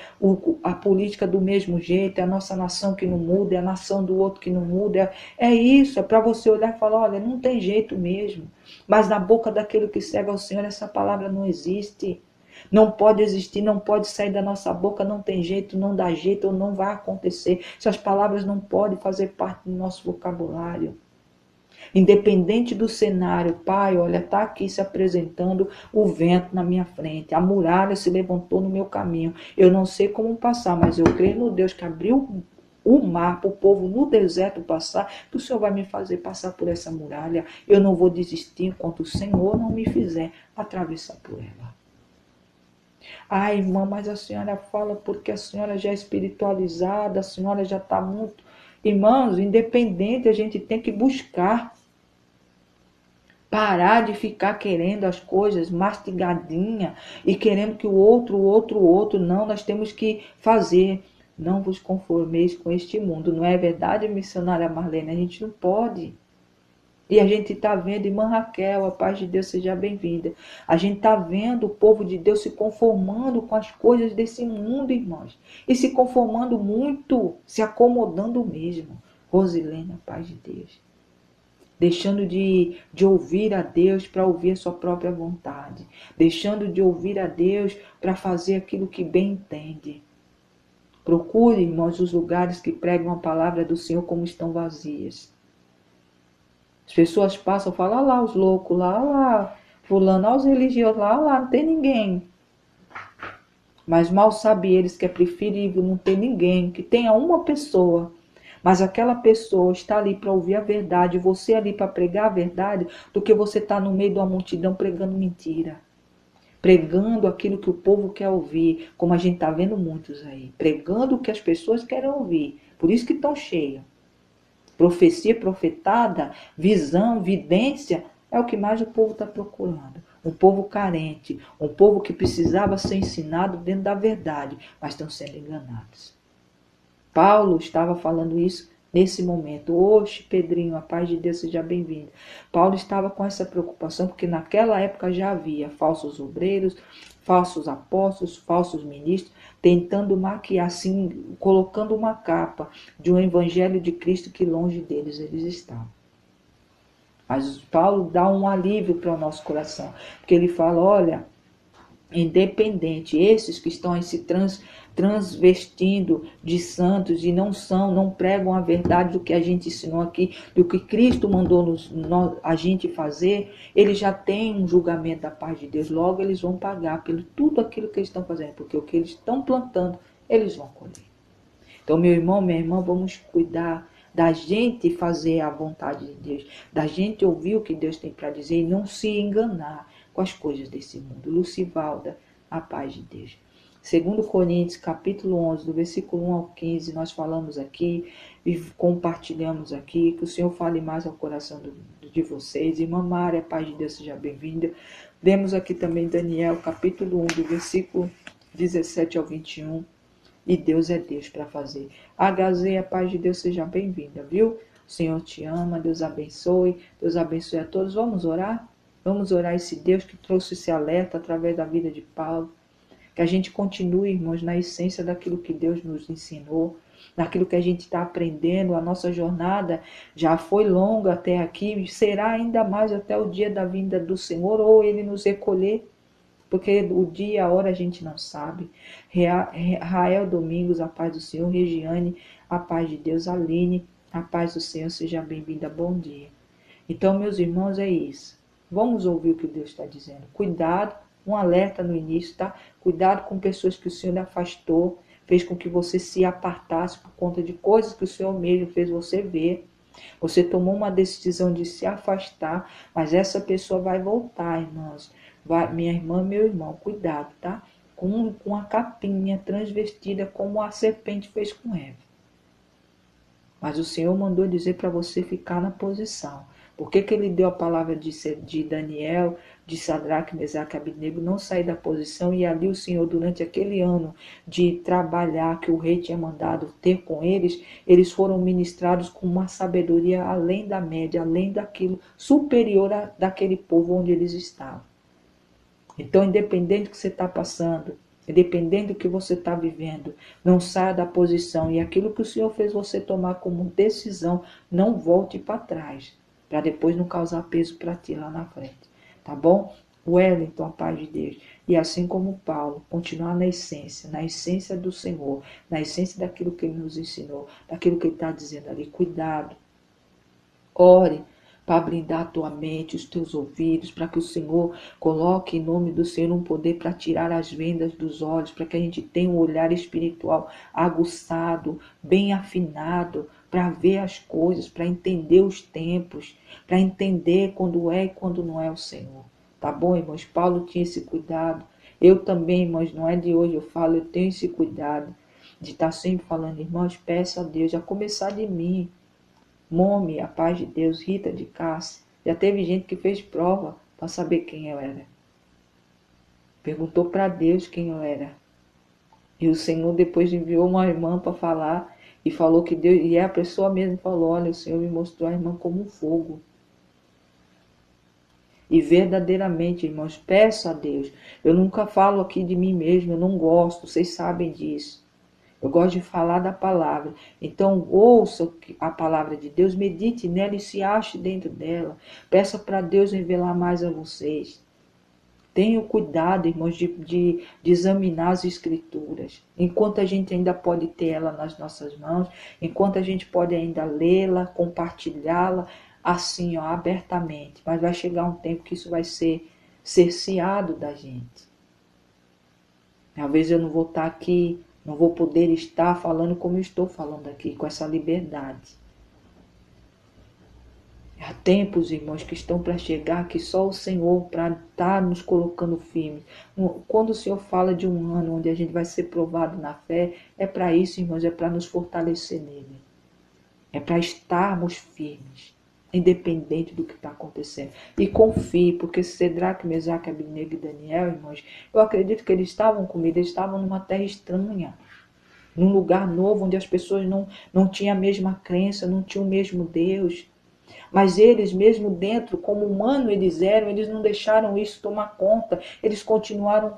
a política do mesmo jeito, é a nossa nação que não muda, é a nação do outro que não muda. É isso, é para você olhar e falar, olha, não tem jeito mesmo. Mas na boca daquele que serve ao Senhor, essa palavra não existe. Não pode existir, não pode sair da nossa boca, não tem jeito, não dá jeito ou não vai acontecer. Essas palavras não podem fazer parte do nosso vocabulário. Independente do cenário, Pai, olha, está aqui se apresentando o vento na minha frente, a muralha se levantou no meu caminho. Eu não sei como passar, mas eu creio no Deus que abriu o mar para o povo no deserto passar, que o Senhor vai me fazer passar por essa muralha. Eu não vou desistir enquanto o Senhor não me fizer atravessar por ela. Ah, irmã, mas a senhora fala porque a senhora já é espiritualizada, a senhora já está muito... Irmãos, independente, a gente tem que buscar. Parar de ficar querendo as coisas mastigadinha e querendo que o outro. Não, nós temos que fazer. Não vos conformeis com este mundo. Não é verdade, missionária Marlene? A gente não pode. E a gente está vendo, irmã Raquel, a paz de Deus seja bem-vinda. A gente está vendo o povo de Deus se conformando com as coisas desse mundo, irmãos. E se conformando muito, se acomodando mesmo. Rosilene, a paz de Deus. Deixando de ouvir a Deus para ouvir a sua própria vontade. Deixando de ouvir a Deus para fazer aquilo que bem entende. Procure, irmãos, os lugares que pregam a palavra do Senhor como estão vazias. As pessoas passam e falam, lá os loucos, lá, fulano, lá os religiosos, lá, não tem ninguém. Mas mal sabem eles que é preferível não ter ninguém, que tenha uma pessoa. Mas aquela pessoa está ali para ouvir a verdade, você ali para pregar a verdade, do que você está no meio de uma multidão pregando mentira. Pregando aquilo que o povo quer ouvir, como a gente está vendo muitos aí. Pregando o que as pessoas querem ouvir. Por isso que estão cheios. Profecia profetada, visão, vidência, é o que mais o povo está procurando. Um povo carente, um povo que precisava ser ensinado dentro da verdade, mas estão sendo enganados. Paulo estava falando isso nesse momento. Oxe, Pedrinho, a paz de Deus seja bem-vindo. Paulo estava com essa preocupação, porque naquela época já havia falsos obreiros, falsos apóstolos, falsos ministros, tentando maquiar, assim, colocando uma capa de um evangelho de Cristo que longe deles eles estavam. Mas Paulo dá um alívio para o nosso coração, porque ele fala, olha, independente, esses que estão aí se transvestindo de santos e não são, não pregam a verdade do que a gente ensinou aqui, do que Cristo mandou a gente fazer, eles já têm um julgamento da parte de Deus, logo eles vão pagar pelo tudo aquilo que eles estão fazendo, porque o que eles estão plantando, eles vão colher. Então, meu irmão, minha irmã, vamos cuidar da gente fazer a vontade de Deus, da gente ouvir o que Deus tem para dizer e não se enganar com as coisas desse mundo. Lucivalda, a paz de Deus. 2 Coríntios, capítulo 11, do versículo 1 ao 15, nós falamos aqui e compartilhamos aqui, que o Senhor fale mais ao coração de vocês. Irmã Mária, a paz de Deus seja bem-vinda. Vemos aqui também Daniel, capítulo 1, do versículo 17 ao 21. E Deus é Deus para fazer. A Gazeia, a paz de Deus seja bem-vinda, viu? O Senhor te ama, Deus abençoe a todos. Vamos orar? Vamos orar esse Deus que trouxe esse alerta através da vida de Paulo. Que a gente continue, irmãos, na essência daquilo que Deus nos ensinou, daquilo que a gente está aprendendo. A nossa jornada já foi longa até aqui, e será ainda mais até o dia da vinda do Senhor, ou Ele nos recolher, porque o dia e a hora a gente não sabe. Rael Domingos, a paz do Senhor. Regiane, a paz de Deus. Aline, a paz do Senhor. Seja bem-vinda, bom dia. Então, meus irmãos, é isso. Vamos ouvir o que Deus está dizendo. Cuidado, um alerta no início, tá? Cuidado com pessoas que o Senhor lhe afastou, fez com que você se apartasse por conta de coisas que o Senhor mesmo fez você ver. Você tomou uma decisão de se afastar, mas essa pessoa vai voltar, irmãos. Vai, minha irmã, meu irmão, cuidado, tá? Com a capinha transvestida como a serpente fez com Eva. Mas o Senhor mandou dizer para você ficar na posição. Por que ele deu a palavra de Daniel, de Sadraque, Mesaque e Abednego não sair da posição? E ali o Senhor, durante aquele ano de trabalhar que o rei tinha mandado ter com eles, eles foram ministrados com uma sabedoria além da média, além daquilo, superior daquele povo onde eles estavam. Então, independente do que você está passando, independente do que você está vivendo, não saia da posição. E aquilo que o Senhor fez você tomar como decisão, não volte para trás, para depois não causar peso para ti lá na frente. Tá bom? Wellington, a paz de Deus. E assim como Paulo, continuar na essência do Senhor, na essência daquilo que Ele nos ensinou, daquilo que Ele está dizendo ali. Cuidado. Ore para blindar a tua mente, os teus ouvidos, para que o Senhor coloque em nome do Senhor um poder para tirar as vendas dos olhos, para que a gente tenha um olhar espiritual aguçado, bem afinado, para ver as coisas, para entender os tempos, para entender quando é e quando não é o Senhor. Tá bom, irmãos? Paulo tinha esse cuidado. Eu também, irmãos, não é de hoje eu falo, eu tenho esse cuidado de estar sempre falando, irmãos, peça a Deus, a começar de mim. Mome, a paz de Deus, Rita de Cássia. Já teve gente que fez prova para saber quem eu era. Perguntou para Deus quem eu era. E o Senhor depois enviou uma irmã para falar e falou que Deus, e a pessoa mesmo falou, olha, o Senhor me mostrou a irmã como um fogo. E verdadeiramente, irmãos, peço a Deus. Eu nunca falo aqui de mim mesmo, eu não gosto, vocês sabem disso. Eu gosto de falar da palavra. Então, ouça a palavra de Deus, medite nela e se ache dentro dela. Peça para Deus revelar mais a vocês. Tenham cuidado, irmãos, de examinar as escrituras. Enquanto a gente ainda pode ter ela nas nossas mãos, enquanto a gente pode ainda lê-la, compartilhá-la, assim, ó, abertamente. Mas vai chegar um tempo que isso vai ser cerceado da gente. Talvez eu não vou estar aqui, não vou poder estar falando como eu estou falando aqui, com essa liberdade. Há tempos, irmãos, que estão para chegar, que só o Senhor para estar nos colocando firmes. Quando o Senhor fala de um ano onde a gente vai ser provado na fé, é para isso, irmãos, é para nos fortalecer nele. É para estarmos firmes, independente do que está acontecendo. E confie, porque Sadraque, Mesaque, Abednego e Daniel, irmãos, eu acredito que eles estavam comigo, eles estavam numa terra estranha, num lugar novo, onde as pessoas não tinham a mesma crença, não tinham o mesmo Deus. Mas eles, mesmo dentro, como humano eles eram, eles não deixaram isso tomar conta. Eles continuaram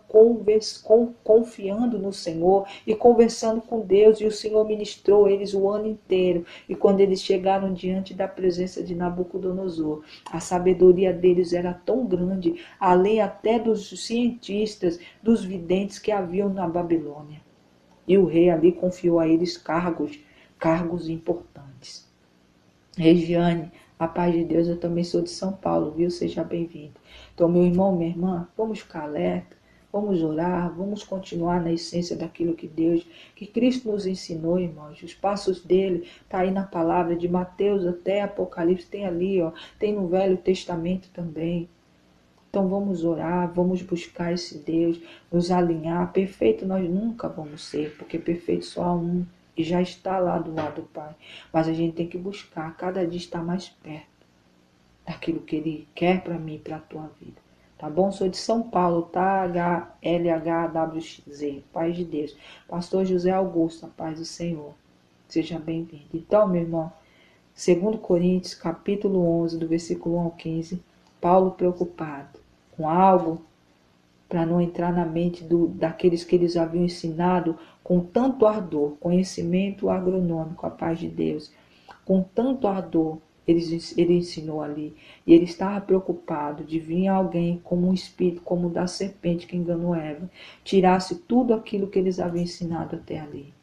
confiando no Senhor e conversando com Deus. E o Senhor ministrou eles o ano inteiro. E quando eles chegaram diante da presença de Nabucodonosor, a sabedoria deles era tão grande, além até dos cientistas, dos videntes que haviam na Babilônia. E o rei ali confiou a eles cargos importantes. Regiane, a paz de Deus, eu também sou de São Paulo, viu? Seja bem-vindo. Então, meu irmão, minha irmã, vamos ficar alerta, vamos orar, vamos continuar na essência daquilo que Deus, que Cristo nos ensinou, irmãos. Os passos dele tá aí na palavra, de Mateus até Apocalipse, tem ali, ó, tem no Velho Testamento também. Então vamos orar, vamos buscar esse Deus, nos alinhar. Perfeito nós nunca vamos ser, porque perfeito só há um. E já está lá do lado do Pai. Mas a gente tem que buscar, cada dia estar mais perto daquilo que Ele quer para mim e para a tua vida. Tá bom? Sou de São Paulo, tá? LHWZ, paz de Deus. Pastor José Augusto, a paz do Senhor. Seja bem-vindo. Então, meu irmão, 2 Coríntios, capítulo 11, do versículo 1 ao 15, Paulo preocupado com algo para não entrar na mente daqueles que eles haviam ensinado com tanto ardor, conhecimento agronômico, a paz de Deus, com tanto ardor, ele ensinou ali. E ele estava preocupado de vir alguém como um espírito, como o da serpente que enganou Eva, tirasse tudo aquilo que eles haviam ensinado até ali.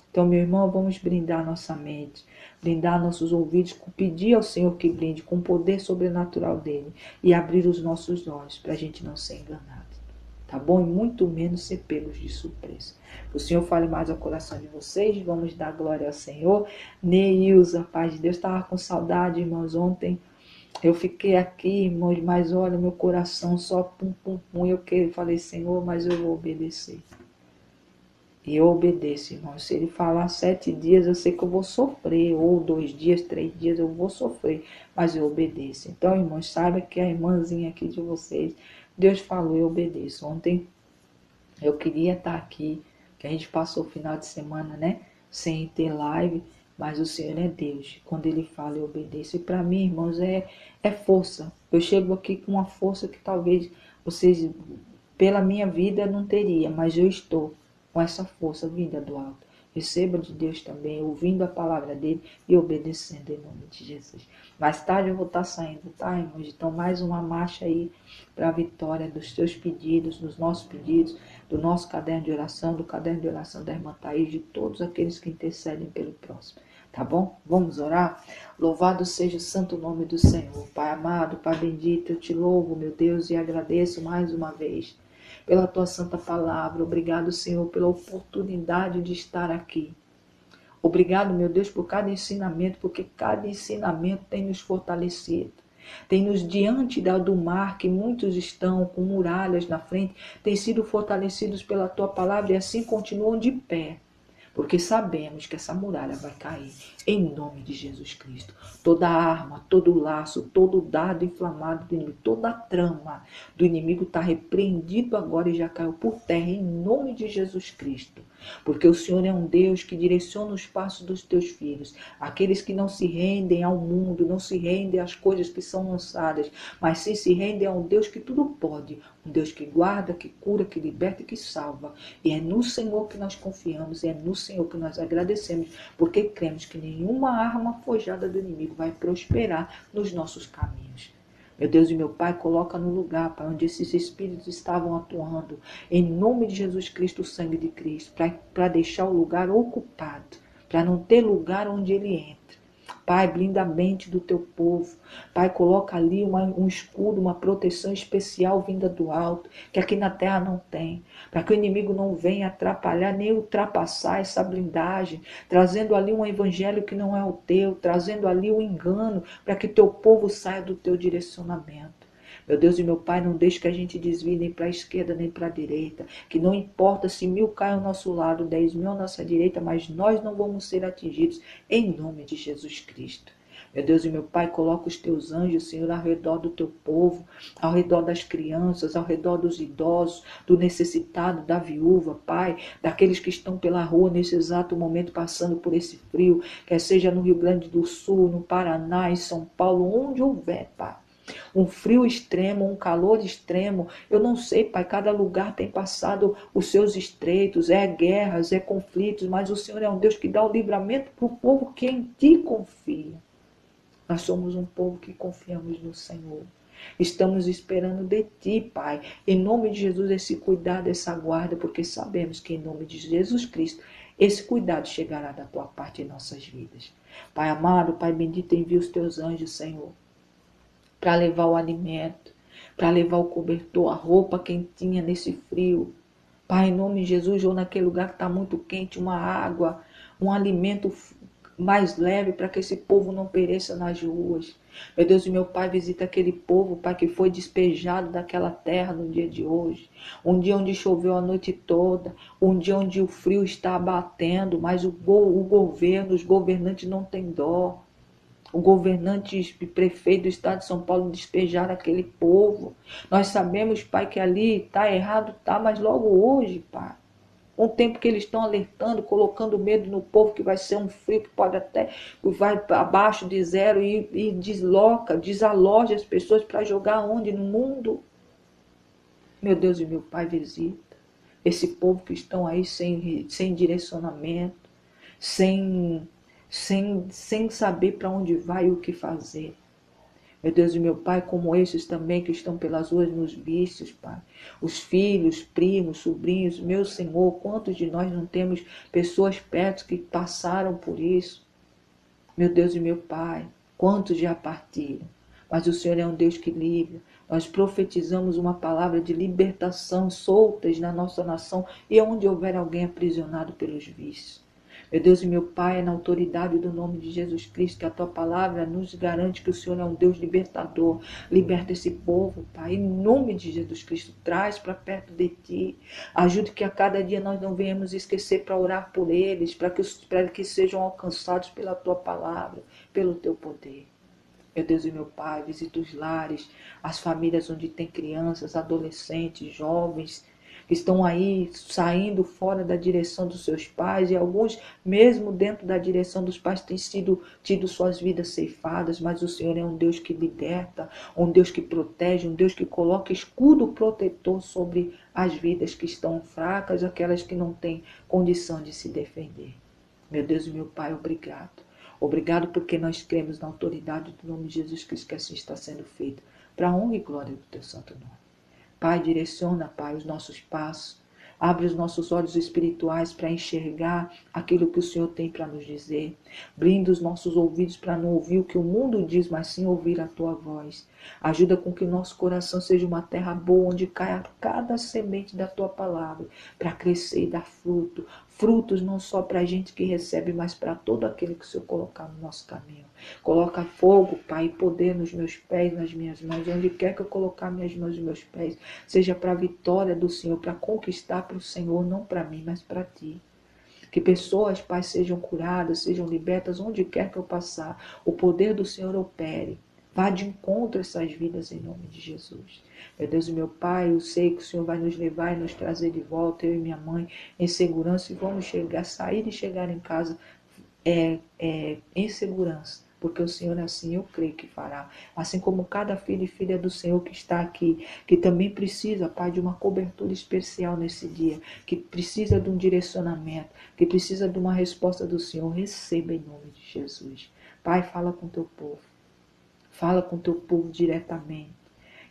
Então, meu irmão, vamos brindar nossa mente, brindar nossos ouvidos, pedir ao Senhor que brinde com o poder sobrenatural dele e abrir os nossos olhos para a gente não ser enganado. Tá bom? E muito menos ser pegos de surpresa. O Senhor fale mais ao coração de vocês. Vamos dar glória ao Senhor. Neilza, paz de Deus. Estava com saudade, irmãos. Ontem eu fiquei aqui, irmãos, mas olha, meu coração só pum, pum, pum. Eu falei, Senhor, mas eu vou obedecer. E eu obedeço, irmãos. Se ele falar 7 dias, eu sei que eu vou sofrer. Ou 2 dias, 3 dias, eu vou sofrer. Mas eu obedeço. Então, irmãos, saiba que a irmãzinha aqui de vocês, Deus falou, eu obedeço. Ontem eu queria estar aqui, que a gente passou o final de semana, né? Sem ter live. Mas o Senhor é Deus. Quando Ele fala, eu obedeço. E para mim, irmãos, é força. Eu chego aqui com uma força que talvez vocês, pela minha vida, não teria. Mas eu estou com essa força vinda do alto. Receba de Deus também, ouvindo a palavra dele e obedecendo em nome de Jesus. Mais tarde eu vou estar saindo, tá, irmãos? Então, mais uma marcha aí para a vitória dos teus pedidos, dos nossos pedidos, do nosso caderno de oração, do caderno de oração da irmã Thaís, de todos aqueles que intercedem pelo próximo. Tá bom? Vamos orar? Louvado seja o santo nome do Senhor. Pai amado, Pai bendito, eu te louvo, meu Deus, e agradeço mais uma vez pela tua santa palavra. Obrigado, Senhor, pela oportunidade de estar aqui. Obrigado, meu Deus, por cada ensinamento, porque cada ensinamento tem nos fortalecido. Tem-nos diante do mar, que muitos estão com muralhas na frente, têm sido fortalecidos pela tua palavra e assim continuam de pé. Porque sabemos que essa muralha vai cair em nome de Jesus Cristo. Toda arma, todo laço, todo dardo inflamado do inimigo, toda trama do inimigo está repreendido agora e já caiu por terra em nome de Jesus Cristo. Porque o Senhor é um Deus que direciona os passos dos teus filhos. Aqueles que não se rendem ao mundo, não se rendem às coisas que são lançadas, mas sim se rendem a um Deus que tudo pode. Um Deus que guarda, que cura, que liberta e que salva. E é no Senhor que nós confiamos, e é no Senhor que nós agradecemos, porque cremos que nenhuma arma forjada do inimigo vai prosperar nos nossos caminhos. Meu Deus e meu Pai, coloca no lugar, Pai, onde esses espíritos estavam atuando, em nome de Jesus Cristo, o sangue de Cristo, para deixar o lugar ocupado, para não ter lugar onde ele entra. Pai, blinda a mente do teu povo. Pai, coloca ali um escudo, uma proteção especial vinda do alto, que aqui na terra não tem. Para que o inimigo não venha atrapalhar nem ultrapassar essa blindagem, trazendo ali um evangelho que não é o teu, trazendo ali o engano, para que teu povo saia do teu direcionamento. Meu Deus e meu Pai, não deixe que a gente desvie nem para a esquerda nem para a direita. Que não importa se 1000 caem ao nosso lado, 10.000 à nossa direita, mas nós não vamos ser atingidos em nome de Jesus Cristo. Meu Deus e meu Pai, coloca os teus anjos, Senhor, ao redor do teu povo, ao redor das crianças, ao redor dos idosos, do necessitado, da viúva, Pai, daqueles que estão pela rua nesse exato momento passando por esse frio, quer seja no Rio Grande do Sul, no Paraná, em São Paulo, onde houver, Pai. Um frio extremo, um calor extremo, eu não sei, Pai, cada lugar tem passado os seus estreitos, guerras, conflitos, mas o Senhor é um Deus que dá o livramento para o povo que em Ti confia. Nós somos um povo que confiamos no Senhor. Estamos esperando de Ti, Pai, em nome de Jesus, esse cuidado, essa guarda, porque sabemos que em nome de Jesus Cristo, esse cuidado chegará da Tua parte em nossas vidas. Pai amado, Pai bendito, envia os Teus anjos, Senhor, para levar o alimento, para levar o cobertor, a roupa quentinha nesse frio. Pai, em nome de Jesus, ou naquele lugar que está muito quente, uma água, um alimento mais leve para que esse povo não pereça nas ruas. Meu Deus e meu Pai, visita aquele povo, Pai, que foi despejado daquela terra no dia de hoje. Um dia onde choveu a noite toda, um dia onde o frio está abatendo, mas o governo, os governantes não têm dó. O governante e prefeito do estado de São Paulo despejar aquele povo. Nós sabemos, Pai, que ali está errado, tá, mas logo hoje, Pai, um tempo que eles estão alertando, colocando medo no povo, que vai ser um frio que pode até, vai abaixo de 0 e desaloja as pessoas para jogar onde? No mundo. Meu Deus e meu Pai, visita esse povo que estão aí sem direcionamento, sem saber para onde vai e o que fazer. Meu Deus e meu Pai, como esses também que estão pelas ruas nos vícios, Pai. Os filhos, primos, sobrinhos, meu Senhor, quantos de nós não temos pessoas perto que passaram por isso? Meu Deus e meu Pai, quantos já partiram? Mas o Senhor é um Deus que livra. Nós profetizamos uma palavra de libertação soltas na nossa nação e onde houver alguém aprisionado pelos vícios. Meu Deus e meu Pai, é na autoridade do nome de Jesus Cristo que a Tua palavra nos garante que o Senhor é um Deus libertador. Liberta esse povo, Pai, em nome de Jesus Cristo. Traz para perto de Ti. Ajude que a cada dia nós não venhamos esquecer para orar por eles, para que sejam alcançados pela Tua palavra, pelo Teu poder. Meu Deus e meu Pai, visita os lares, as famílias onde tem crianças, adolescentes, jovens, que estão aí saindo fora da direção dos seus pais, e alguns, mesmo dentro da direção dos pais, têm tido suas vidas ceifadas, mas o Senhor é um Deus que liberta, um Deus que protege, um Deus que coloca escudo protetor sobre as vidas que estão fracas, aquelas que não têm condição de se defender. Meu Deus e meu Pai, obrigado. Obrigado porque nós cremos na autoridade do nome de Jesus Cristo que assim está sendo feito, para a honra e glória do Teu santo nome. Pai, direciona, Pai, os nossos passos. Abre os nossos olhos espirituais para enxergar aquilo que o Senhor tem para nos dizer. Blinda os nossos ouvidos para não ouvir o que o mundo diz, mas sim ouvir a Tua voz. Ajuda com que o nosso coração seja uma terra boa, onde caia cada semente da Tua palavra, para crescer e dar fruto. Frutos não só para a gente que recebe, mas para todo aquele que o Senhor colocar no nosso caminho. Coloca fogo, Pai, e poder nos meus pés, nas minhas mãos, onde quer que eu colocar minhas mãos e meus pés, seja para a vitória do Senhor, para conquistar para o Senhor, não para mim, mas para Ti. Que pessoas, Pai, sejam curadas, sejam libertas, onde quer que eu passar, o poder do Senhor opere. Vá de encontro a essas vidas em nome de Jesus. Meu Deus e meu Pai, eu sei que o Senhor vai nos levar e nos trazer de volta, eu e minha mãe, em segurança, e vamos sair e chegar em casa em segurança, porque o Senhor assim eu creio que fará, assim como cada filho e filha do Senhor que está aqui, que também precisa, Pai, de uma cobertura especial nesse dia, que precisa de um direcionamento, que precisa de uma resposta do Senhor, receba em nome de Jesus. Pai, fala com teu povo diretamente.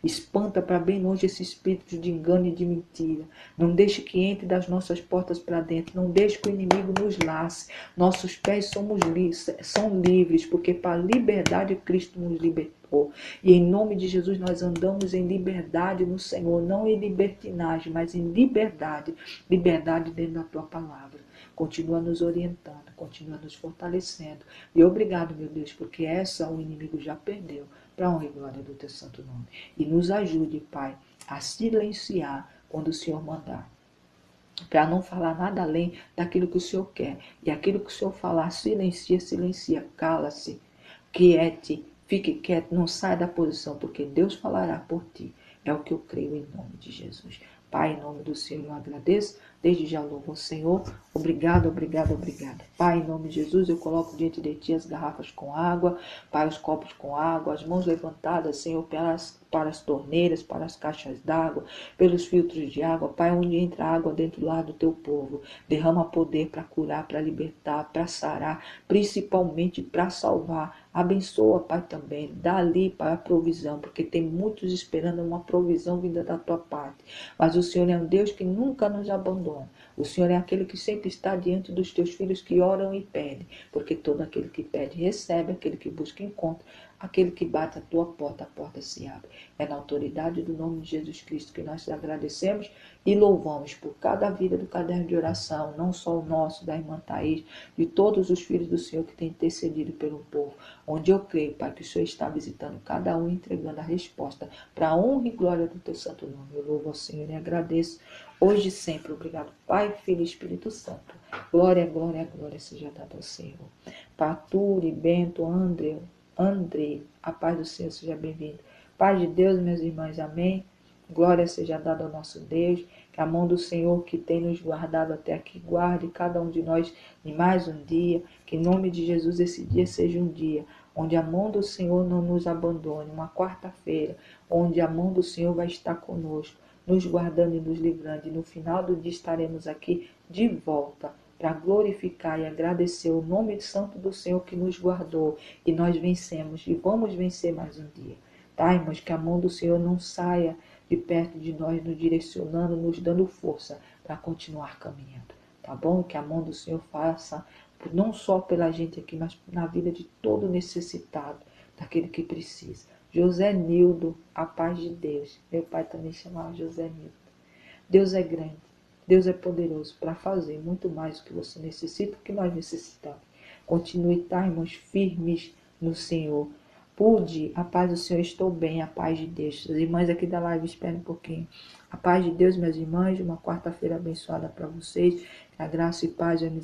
Espanta para bem longe esse espírito de engano e de mentira. Não deixe que entre das nossas portas para dentro. Não deixe que o inimigo nos lace. Nossos pés são livres, porque para a liberdade Cristo nos libertou. E em nome de Jesus nós andamos em liberdade no Senhor. Não em libertinagem, mas em liberdade. Liberdade dentro da Tua palavra. Continua nos orientando, continua nos fortalecendo. E obrigado, meu Deus, porque essa o inimigo já perdeu, para a honra e glória do Teu santo nome. E nos ajude, Pai, a silenciar quando o Senhor mandar. Para não falar nada além daquilo que o Senhor quer. E aquilo que o Senhor falar, silencia, cala-se, quiete, fique quieto, não saia da posição, porque Deus falará por ti. É o que eu creio em nome de Jesus. Pai, em nome do Senhor eu agradeço. Desde já louvo ao Senhor. Obrigado. Pai, em nome de Jesus, eu coloco diante de Ti as garrafas com água, Pai, os copos com água, as mãos levantadas, Senhor, para as torneiras, para as caixas d'água, pelos filtros de água. Pai, onde entra água dentro do lar do Teu povo. Derrama poder para curar, para libertar, para sarar, principalmente para salvar. Abençoa, Pai, também. Dá ali, Pai, a provisão, porque tem muitos esperando uma provisão vinda da Tua parte. Mas o Senhor é um Deus que nunca nos abandona. O Senhor é aquele que sempre está diante dos Teus filhos que oram e pedem. Porque todo aquele que pede, recebe. Aquele que busca, encontra. Aquele que bate a Tua porta, a porta se abre. É na autoridade do nome de Jesus Cristo que nós te agradecemos e louvamos por cada vida do caderno de oração, não só o nosso, da irmã Thaís, de todos os filhos do Senhor que têm intercedido pelo povo, onde eu creio, Pai, que o Senhor está visitando cada um e entregando a resposta para a honra e glória do Teu santo nome. Eu louvo ao Senhor e agradeço hoje e sempre. Obrigado, Pai, Filho e Espírito Santo. Glória seja dada ao Senhor. Paturi, Bento, André, a paz do Senhor seja bem-vindo. Paz de Deus, meus irmãos, amém. Glória seja dada ao nosso Deus, que a mão do Senhor que tem nos guardado até aqui, guarde cada um de nós em mais um dia, que em nome de Jesus esse dia seja um dia onde a mão do Senhor não nos abandone, uma quarta-feira, onde a mão do Senhor vai estar conosco, nos guardando e nos livrando. E no final do dia estaremos aqui de volta para glorificar e agradecer o nome santo do Senhor que nos guardou. E nós vencemos e vamos vencer mais um dia. Tá, irmãos? Que a mão do Senhor não saia de perto de nós, nos direcionando, nos dando força para continuar caminhando. Tá bom? Que a mão do Senhor faça não só pela gente aqui, mas na vida de todo necessitado, daquele que precisa. José Nildo, a paz de Deus. Meu pai também chamava José Nildo. Deus é grande, Deus é poderoso para fazer muito mais do que você necessita, do que nós necessitamos. Continue, tá, irmãos, firmes no Senhor. Pude, a paz do Senhor, estou bem, a paz de Deus. As irmãs aqui da live, esperem um pouquinho. A paz de Deus, minhas irmãs, uma quarta-feira abençoada para vocês. Que a graça e paz e a misericórdia